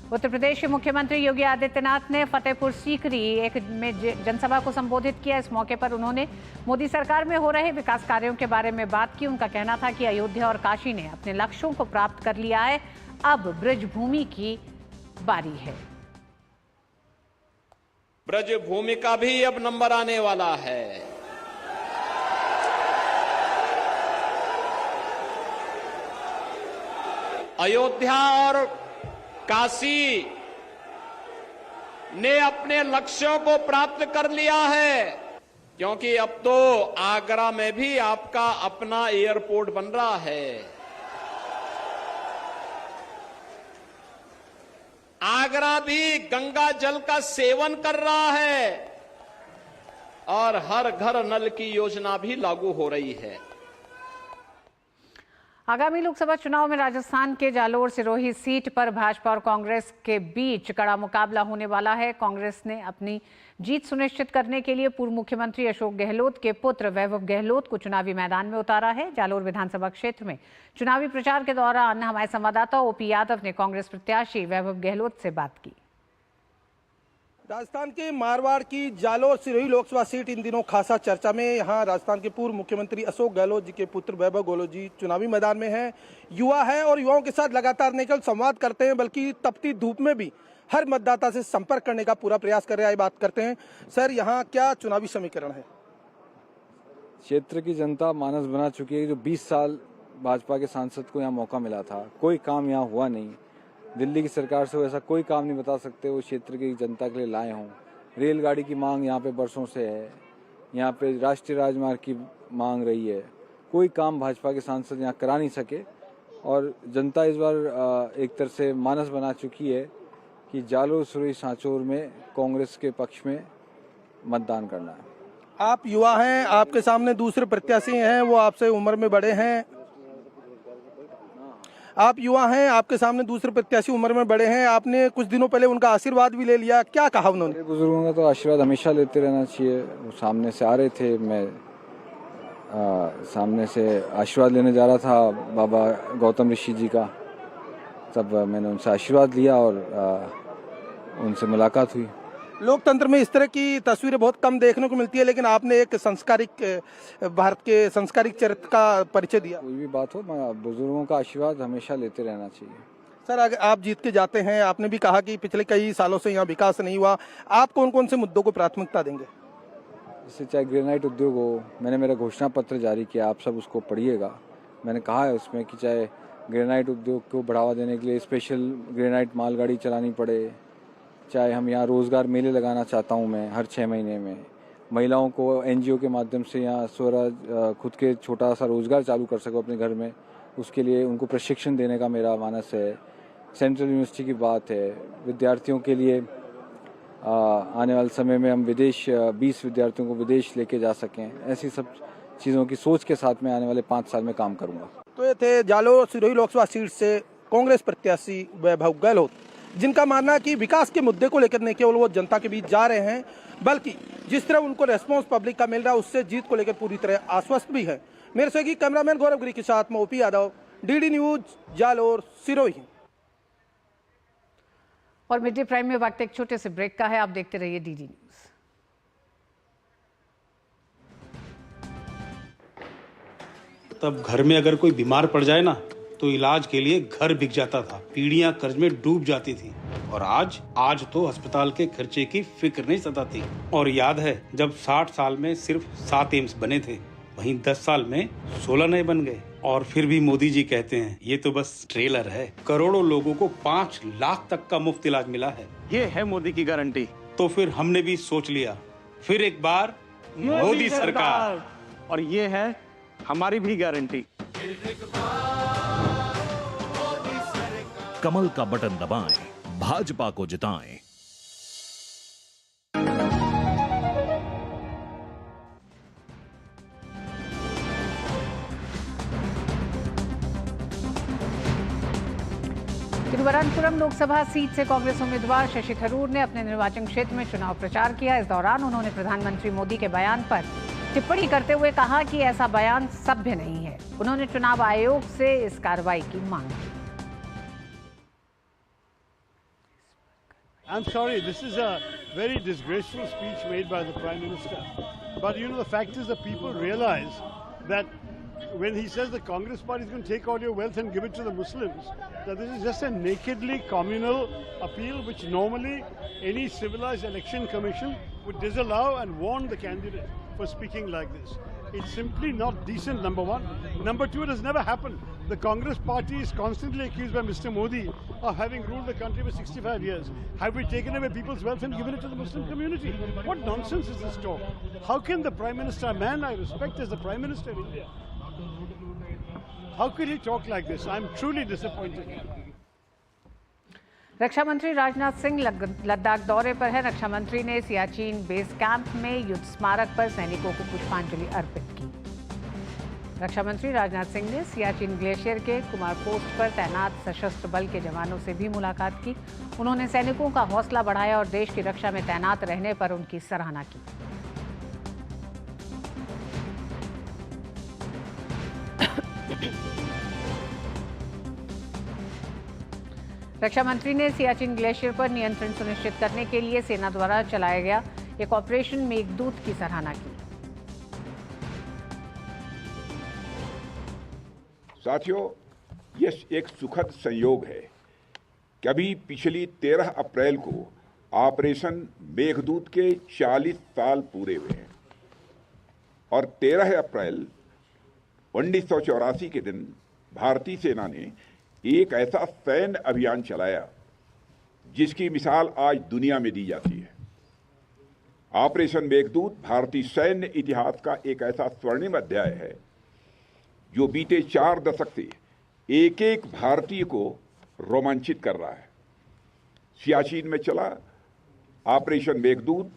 उत्तर प्रदेश के मुख्यमंत्री योगी आदित्यनाथ ने फतेहपुर सीकरी में जनसभा को संबोधित किया। इस मौके पर उन्होंने मोदी सरकार में हो रहे विकास कार्यों के बारे में बात की। उनका कहना था कि अयोध्या और काशी ने अपने लक्ष्यों को प्राप्त कर लिया है, अब ब्रजभूमि की बारी है। ब्रजभूमि का भी अब नंबर आने वाला है। अयोध्या और काशी ने अपने लक्ष्यों को प्राप्त कर लिया है, क्योंकि अब तो आगरा में भी आपका अपना एयरपोर्ट बन रहा है। आगरा भी गंगा जल का सेवन कर रहा है और हर घर नल की योजना भी लागू हो रही है। आगामी लोकसभा चुनाव में राजस्थान के जालोर सिरोही सीट पर भाजपा और कांग्रेस के बीच कड़ा मुकाबला होने वाला है। कांग्रेस ने अपनी जीत सुनिश्चित करने के लिए पूर्व मुख्यमंत्री अशोक गहलोत के पुत्र वैभव गहलोत को चुनावी मैदान में उतारा है। जालोर विधानसभा क्षेत्र में चुनावी प्रचार के दौरान हमारे संवाददाता ओपी यादव ने कांग्रेस प्रत्याशी वैभव गहलोत से बात की। राजस्थान के मारवाड़ की जालोर सिरोही लोकसभा सीट इन दिनों खासा चर्चा में। यहाँ राजस्थान के पूर्व मुख्यमंत्री अशोक गहलोत जी के पुत्र वैभव गहलोत जी चुनावी मैदान में हैं। युवा है और युवाओं के साथ लगातार न केवल संवाद करते हैं बल्कि तपती धूप में भी हर मतदाता से संपर्क करने का पूरा प्रयास कर रहे हैं। बात करते हैं सर, यहाँ क्या चुनावी समीकरण है? क्षेत्र की जनता मानस बना चुकी है। जो 20 साल भाजपा के सांसद को यहाँ मौका मिला था, कोई काम यहाँ हुआ नहीं। दिल्ली की सरकार से वो ऐसा कोई काम नहीं बता सकते वो क्षेत्र की जनता के लिए लाए हों। रेलगाड़ी की मांग यहाँ पे बरसों से है, यहाँ पे राष्ट्रीय राजमार्ग की मांग रही है, कोई काम भाजपा के सांसद यहाँ करा नहीं सके। और जनता इस बार एक तरह से मानस बना चुकी है कि जालोर सिरोही सांचौर में कांग्रेस के पक्ष में मतदान करना है। आप युवा हैं, आपके सामने दूसरे प्रत्याशी हैं, वो आपसे उम्र में बड़े हैं। आप युवा हैं, आपके सामने दूसरे प्रत्याशी उम्र में बड़े हैं। आपने कुछ दिनों पहले उनका आशीर्वाद भी ले लिया, क्या कहा उन्होंने? बुजुर्गों का तो आशीर्वाद हमेशा लेते रहना चाहिए। वो सामने से आ रहे थे, मैं सामने से आशीर्वाद लेने जा रहा था बाबा गौतम ऋषि जी का, तब मैंने उनसे आशीर्वाद लिया और उनसे मुलाकात हुई। लोकतंत्र में इस तरह की तस्वीरें बहुत कम देखने को मिलती है, लेकिन आपने एक संस्कारिक भारत के संस्कारिक चरित्र का परिचय दिया। कोई भी बात हो, बुजुर्गों का आशीर्वाद हमेशा लेते रहना चाहिए। सर, अगर आप जीत के जाते हैं, आपने भी कहा कि पिछले कई सालों से यहाँ विकास नहीं हुआ, आप कौन कौन से मुद्दों को प्राथमिकता देंगे? जैसे चाहे ग्रेनाइट उद्योग हो, मैंने मेरा घोषणा पत्र जारी किया, आप सब उसको पढ़िएगा। मैंने कहा है उसमें कि चाहे ग्रेनाइट उद्योग को बढ़ावा देने के लिए स्पेशल ग्रेनाइट मालगाड़ी चलानी पड़े, चाहे हम यहाँ रोज़गार मेले लगाना चाहता हूँ मैं हर 6 महीने में, महिलाओं को NGO के माध्यम से यहाँ स्वराज खुद के छोटा सा रोज़गार चालू कर सको अपने घर में, उसके लिए उनको प्रशिक्षण देने का मेरा मानस है। सेंट्रल यूनिवर्सिटी की बात है, विद्यार्थियों के लिए आने वाले समय में हम विदेश 20 विद्यार्थियों को विदेश लेके जा सकें, ऐसी सब चीज़ों की सोच के साथ मैं आने वाले 5 साल में काम करूँगा। तो ये थे जालोर सिरोही लोकसभा सीट से कांग्रेस प्रत्याशी वैभव गहलोत, जिनका मानना है कि विकास के मुद्दे को लेकर न केवल वो जनता के बीच जा रहे हैं, बल्कि जिस तरह उनको रेस्पॉन्स पब्लिक का मिल रहा है उससे जीत को लेकर पूरी तरह आश्वस्त भी है। मेरे सहयोगी कैमरामैन गौरव गिरी के साथ मैं OP Yadav, DD news, Jalore Sirohi. और मिड डे प्राइम में वक्त एक छोटे से ब्रेक का है, आप देखते रहिए DD न्यूज। तब घर में अगर कोई बीमार पड़ जाए ना तो इलाज के लिए घर बिक जाता था, पीढ़ियां कर्ज में डूब जाती थी। और आज तो अस्पताल के खर्चे की फिक्र नहीं सताती। और याद है जब 60 साल में सिर्फ 7 एम्स बने थे, वहीं 10 साल में 16 नए बन गए। और फिर भी मोदी जी कहते हैं ये तो बस ट्रेलर है। करोड़ों लोगों को 5 लाख तक का मुफ्त इलाज मिला है। ये है मोदी की गारंटी। तो फिर हमने भी सोच लिया, फिर एक बार मोदी सरकार। और ये है हमारी भी गारंटी। कमल का बटन दबाएं, भाजपा को जिताएं। तिरुवनंतपुरम लोकसभा सीट से कांग्रेस उम्मीदवार शशि थरूर ने अपने निर्वाचन क्षेत्र में चुनाव प्रचार किया। इस दौरान उन्होंने प्रधानमंत्री मोदी के बयान पर टिप्पणी करते हुए कहा कि ऐसा बयान सभ्य नहीं है। उन्होंने चुनाव आयोग से इस कार्रवाई की मांग की। I'm sorry, this is a very disgraceful speech made by the Prime Minister. But you know, the fact is that people realize that when he says the Congress party is going to take all your wealth and give it to the Muslims, that this is just a nakedly communal appeal which normally any civilized election commission would disallow and warn the candidate for speaking like this. It's simply not decent, number one. Number two, it has never happened. The Congress party is constantly accused by Mr. Modi of having ruled the country for 65 years. Have we taken away people's wealth and given it to the Muslim community? What nonsense is this talk? How can the Prime Minister, a man I respect as the Prime Minister of India, how could he talk like this? I'm truly disappointed. रक्षा मंत्री राजनाथ सिंह लद्दाख दौरे पर है। रक्षा मंत्री ने Siachen base camp में युद्ध स्मारक पर सैनिकों को पुष्पांजलि अर्पित की। रक्षा मंत्री राजनाथ सिंह ने सियाचिन ग्लेशियर के कुमार पोस्ट पर तैनात सशस्त्र बल के जवानों से भी मुलाकात की। उन्होंने सैनिकों का हौसला बढ़ाया और देश की रक्षा में तैनात रहने पर उनकी सराहना की। रक्षा मंत्री ने सियाचिन ग्लेशियर पर नियंत्रण सुनिश्चित करने के लिए सेना द्वारा चलाया गया एक ऑपरेशन मेघदूत की सराहना की। साथियों, यह एक सुखद संयोग है कि अभी पिछली 13 अप्रैल को ऑपरेशन मेघदूत के 40 साल पूरे हुए हैं और 13 अप्रैल 1984 के दिन भारतीय सेना ने एक ऐसा सैन्य अभियान चलाया जिसकी मिसाल आज दुनिया में दी जाती है। ऑपरेशन मेघदूत भारतीय सैन्य इतिहास का एक ऐसा स्वर्णिम अध्याय है जो बीते 4 दशक से एक एक भारतीय को रोमांचित कर रहा है। सियाचिन में चला ऑपरेशन मेघदूत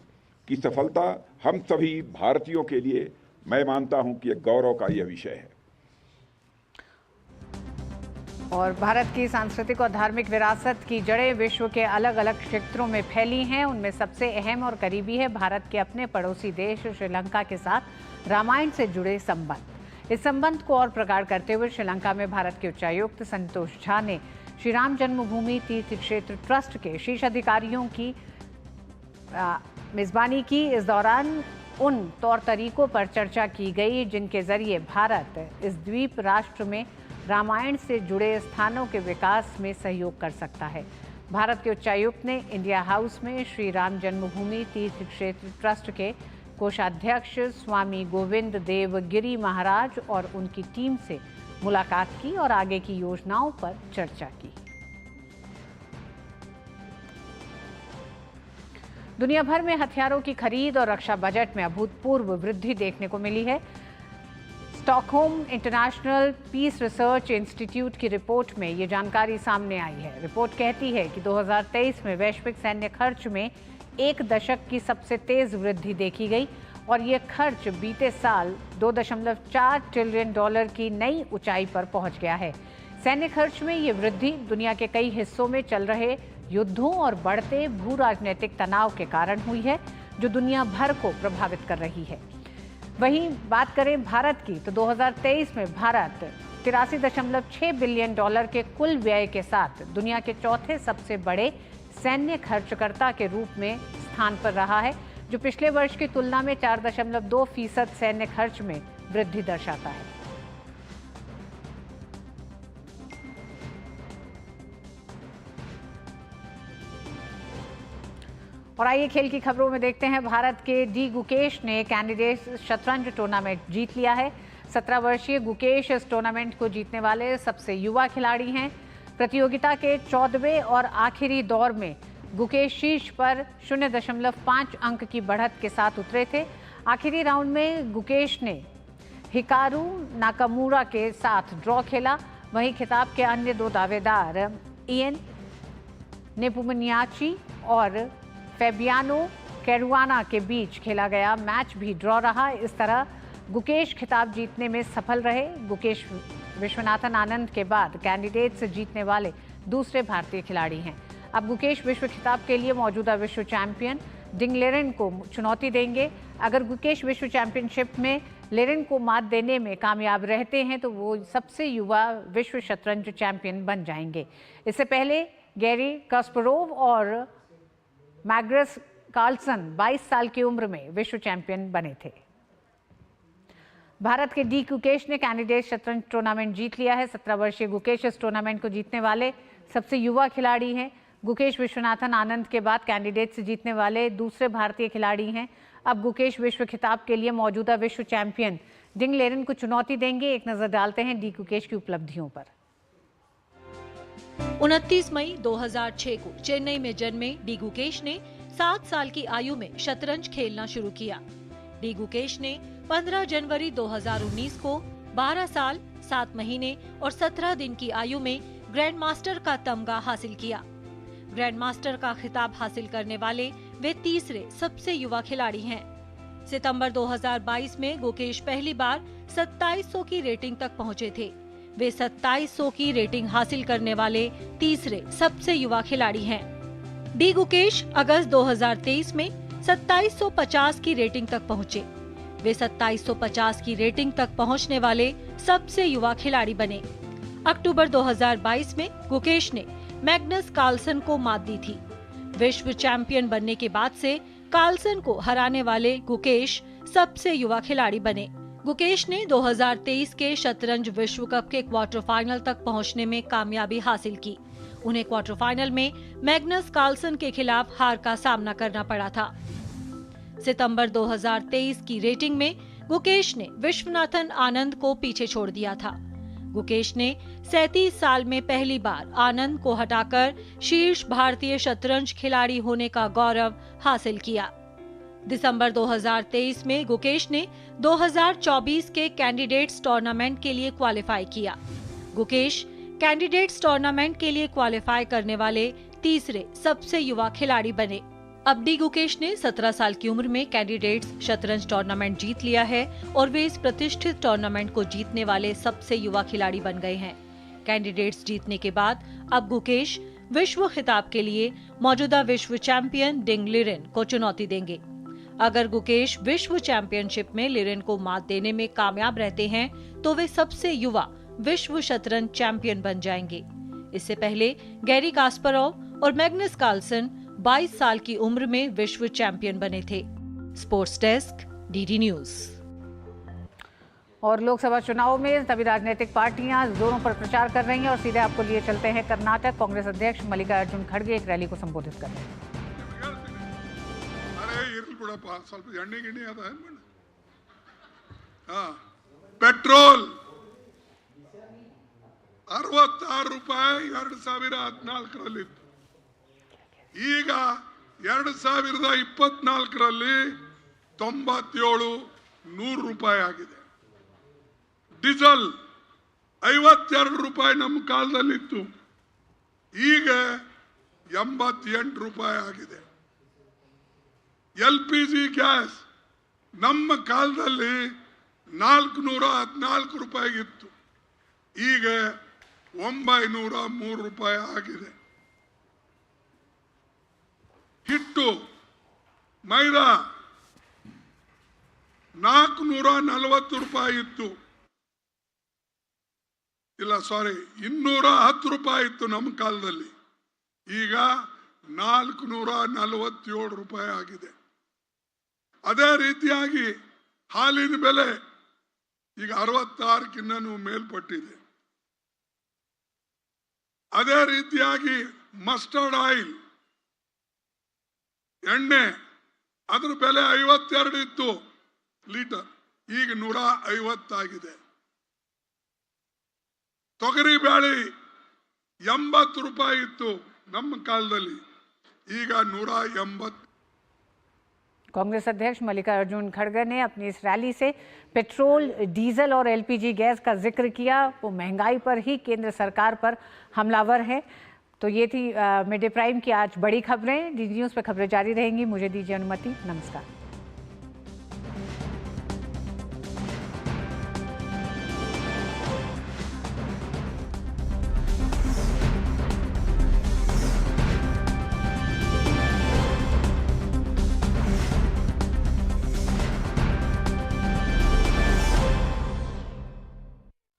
की सफलता हम सभी भारतीयों के लिए मैं मानता हूं कि एक गौरव का यह विषय है। और भारत की सांस्कृतिक और धार्मिक विरासत की जड़ें विश्व के अलग अलग क्षेत्रों में फैली हैं। उनमें सबसे अहम और करीबी है भारत के अपने पड़ोसी देश श्रीलंका के साथ रामायण से जुड़े संबंध। इस संबंध को और प्रगाढ़ करते हुए श्रीलंका में भारत के उच्चायुक्त संतोष झा ने श्री राम जन्मभूमि तीर्थ क्षेत्र ट्रस्ट के शीर्ष अधिकारियों की मेजबानी की। इस दौरान उन तौर तरीकों पर चर्चा की गई जिनके जरिए भारत इस द्वीप राष्ट्र में रामायण से जुड़े स्थानों के विकास में सहयोग कर सकता है। भारत के उच्चायुक्त ने इंडिया हाउस में श्री राम जन्मभूमि तीर्थ क्षेत्र ट्रस्ट के कोषाध्यक्ष स्वामी गोविंद देव गिरी महाराज और उनकी टीम से मुलाकात की और आगे की योजनाओं पर चर्चा की। दुनिया भर में हथियारों की खरीद और रक्षा बजट में अभूतपूर्व वृद्धि देखने को मिली है। Stockholm International Peace Research Institute की रिपोर्ट में ये जानकारी सामने आई है। रिपोर्ट कहती है कि 2023 में वैश्विक सैन्य खर्च में एक दशक की सबसे तेज वृद्धि देखी गई और ये खर्च बीते साल $2.4 ट्रिलियन की नई ऊंचाई पर पहुंच गया है। सैन्य खर्च में ये वृद्धि दुनिया के कई हिस्सों में चल रहे युद्धों और बढ़ते भू राजनीतिक तनाव के कारण हुई है, जो दुनिया भर को प्रभावित कर रही है। वहीं बात करें भारत की तो 2023 में भारत $83.6 बिलियन के कुल व्यय के साथ दुनिया के चौथे सबसे बड़े सैन्य खर्चकर्ता के रूप में स्थान पर रहा है, जो पिछले वर्ष की तुलना में 4.2% सैन्य खर्च में वृद्धि दर्शाता है। और आइए खेल की खबरों में देखते हैं। भारत के डी गुकेश ने कैंडिडेट शतरंज टूर्नामेंट जीत लिया है। 17 वर्षीय गुकेश इस टूर्नामेंट को जीतने वाले सबसे युवा खिलाड़ी हैं। प्रतियोगिता के 14वें और आखिरी दौर में गुकेश शीर्ष पर 0.5 अंक की बढ़त के साथ उतरे थे। आखिरी राउंड में गुकेश ने हिकारू नाकामुरा के साथ ड्रॉ खेला। वहीं खिताब के अन्य दो दावेदार इयन नेपुमनियाची और फेबियानो कैरुआना के बीच खेला गया मैच भी ड्रॉ रहा। इस तरह गुकेश खिताब जीतने में सफल रहे। गुकेश विश्वनाथन आनंद के बाद कैंडिडेट्स जीतने वाले दूसरे भारतीय खिलाड़ी हैं। अब गुकेश विश्व खिताब के लिए मौजूदा विश्व चैंपियन डिंग लेरेन को चुनौती देंगे। अगर गुकेश विश्व चैंपियनशिप में लेरेन को मात देने में कामयाब रहते हैं तो वो सबसे युवा विश्व शतरंज चैंपियन बन जाएंगे। इससे पहले गैरी कास्परोव और मैग्नस कार्लसन 22 साल की उम्र में विश्व चैंपियन बने थे। भारत के डी गुकेश ने कैंडिडेट शतरंज टूर्नामेंट जीत लिया है। 17 वर्षीय गुकेश इस टूर्नामेंट को जीतने वाले सबसे युवा खिलाड़ी हैं। गुकेश विश्वनाथन आनंद के बाद कैंडिडेट से जीतने वाले दूसरे भारतीय खिलाड़ी हैं। अब गुकेश विश्व खिताब के लिए मौजूदा विश्व चैंपियन डिंग लेरेन को चुनौती देंगे। एक नजर डालते हैं डी गुकेश की उपलब्धियों पर। 29 मई 2006 को चेन्नई में जन्मे डी गुकेश ने 7 साल की आयु में शतरंज खेलना शुरू किया। डी गुकेश ने 15 जनवरी 2019 को 12 साल 7 महीने और 17 दिन की आयु में ग्रैंड मास्टर का तमगा हासिल किया। ग्रैंड मास्टर का खिताब हासिल करने वाले वे तीसरे सबसे युवा खिलाड़ी हैं। सितंबर 2022 में गुकेश पहली बार 2700 की रेटिंग तक पहुंचे थे। वे 2700 की रेटिंग हासिल करने वाले तीसरे सबसे युवा खिलाड़ी हैं। डी गुकेश अगस्त 2023 में 2750 की रेटिंग तक पहुंचे। वे 2750 की रेटिंग तक पहुंचने वाले सबसे युवा खिलाड़ी बने। अक्टूबर 2022 में गुकेश ने मैग्नस कार्लसन को मात दी थी। विश्व चैंपियन बनने के बाद से कार्लसन को हराने वाले गुकेश सबसे युवा खिलाड़ी बने। गुकेश ने 2023 के शतरंज विश्व कप के क्वार्टर फाइनल तक पहुंचने में कामयाबी हासिल की। उन्हें क्वार्टर फाइनल में मैग्नस कार्लसन के खिलाफ हार का सामना करना पड़ा था। सितंबर 2023 की रेटिंग में गुकेश ने विश्वनाथन आनंद को पीछे छोड़ दिया था। गुकेश ने 37 साल में पहली बार आनंद को हटाकर शीर्ष भारतीय शतरंज खिलाड़ी होने का गौरव हासिल किया। दिसंबर 2023 में गुकेश ने 2024 के कैंडिडेट्स टूर्नामेंट के लिए क्वालिफाई किया। गुकेश कैंडिडेट्स टूर्नामेंट के लिए क्वालिफाई करने वाले तीसरे सबसे युवा खिलाड़ी बने। अब डी गुकेश ने 17 साल की उम्र में कैंडिडेट्स शतरंज टूर्नामेंट जीत लिया है और वे इस प्रतिष्ठित टूर्नामेंट को जीतने वाले सबसे युवा खिलाड़ी बन गए हैं। कैंडिडेट्स जीतने के बाद अब गुकेश विश्व खिताब के लिए मौजूदा विश्व चैंपियन डिंग लेरेन को चुनौती देंगे। अगर गुकेश विश्व चैंपियनशिप में लेरेन को मात देने में कामयाब रहते हैं तो वे सबसे युवा विश्व शतरंज चैंपियन बन जाएंगे। इससे पहले गैरी कास्परोव और मैग्नस कार्लसन 22 साल की उम्र में विश्व चैंपियन बने थे। Sports desk, DD news. और लोकसभा चुनाव में सभी राजनीतिक पार्टियां जोरों पर प्रचार कर रही हैं और सीधे आपको लिए चलते हैं कर्नाटक। कांग्रेस अध्यक्ष मल्लिकार्जुन खड़गे एक रैली को संबोधित कर रहे हैं। पेट्रोल 66 ರೂಪಾಯಿ 2014ರಲ್ಲಿತ್ತು. ಈಗ 2024ರಲ್ಲಿ 97 100 ರೂಪಾಯಿ ಆಗಿದೆ. ಡೀಸೆಲ್ 52 ರೂಪಾಯಿ ನಮ್ಮ ಕಾಲದಲ್ಲಿತ್ತು, ಈಗ 88 ರೂಪಾಯಿ ಆಗಿದೆ. LPG ಗ್ಯಾಸ್ ನಮ್ಮ ಕಾಲದಲ್ಲಿ 414 ರೂಪಾಯಿಗಿತ್ತು, ಈಗ 903 ರೂಪಾಯಿ ಆಗಿದೆ. ಹಿಟ್ಟು ಮೈದಾ 440 ರೂಪಾಯಿ ಇತ್ತು, ಇಲ್ಲ ಸಾರಿ 210 ರೂಪಾಯಿ ಇತ್ತು ನಮ್ಮ ಕಾಲದಲ್ಲಿ, ಈಗ 447 ರೂಪಾಯಿ ಆಗಿದೆ. ಅದೇ ರೀತಿಯಾಗಿ ಹಾಲಿನ ಬೆಲೆ ಈಗ 66ಕ್ಕಿಂತ ಮೇಲ್ಪಟ್ಟಿದೆ. ಅದೇ ರೀತಿಯಾಗಿ ಮಸ್ಟರ್ಡ್ ಆಯಿಲ್ ಎಣ್ಣೆ ಅದ್ರ ಬೆಲೆ 52 ಇತ್ತು ಲೀಟರ್, ಈಗ 150 ಆಗಿದೆ. ತೊಗರಿ ಬೇಳೆ 80 ರೂಪಾಯಿ ಇತ್ತು ನಮ್ಮ ಕಾಲದಲ್ಲಿ, ಈಗ 180. कांग्रेस अध्यक्ष मल्लिकार्जुन खड़गे ने अपनी इस रैली से पेट्रोल, डीजल और एलपीजी गैस का जिक्र किया। वो महंगाई पर ही केंद्र सरकार पर हमलावर है। तो ये थी मिड डे प्राइम की आज बड़ी खबरें। डी न्यूज़ पे खबरें जारी रहेंगी। मुझे दीजिए अनुमति। नमस्कार।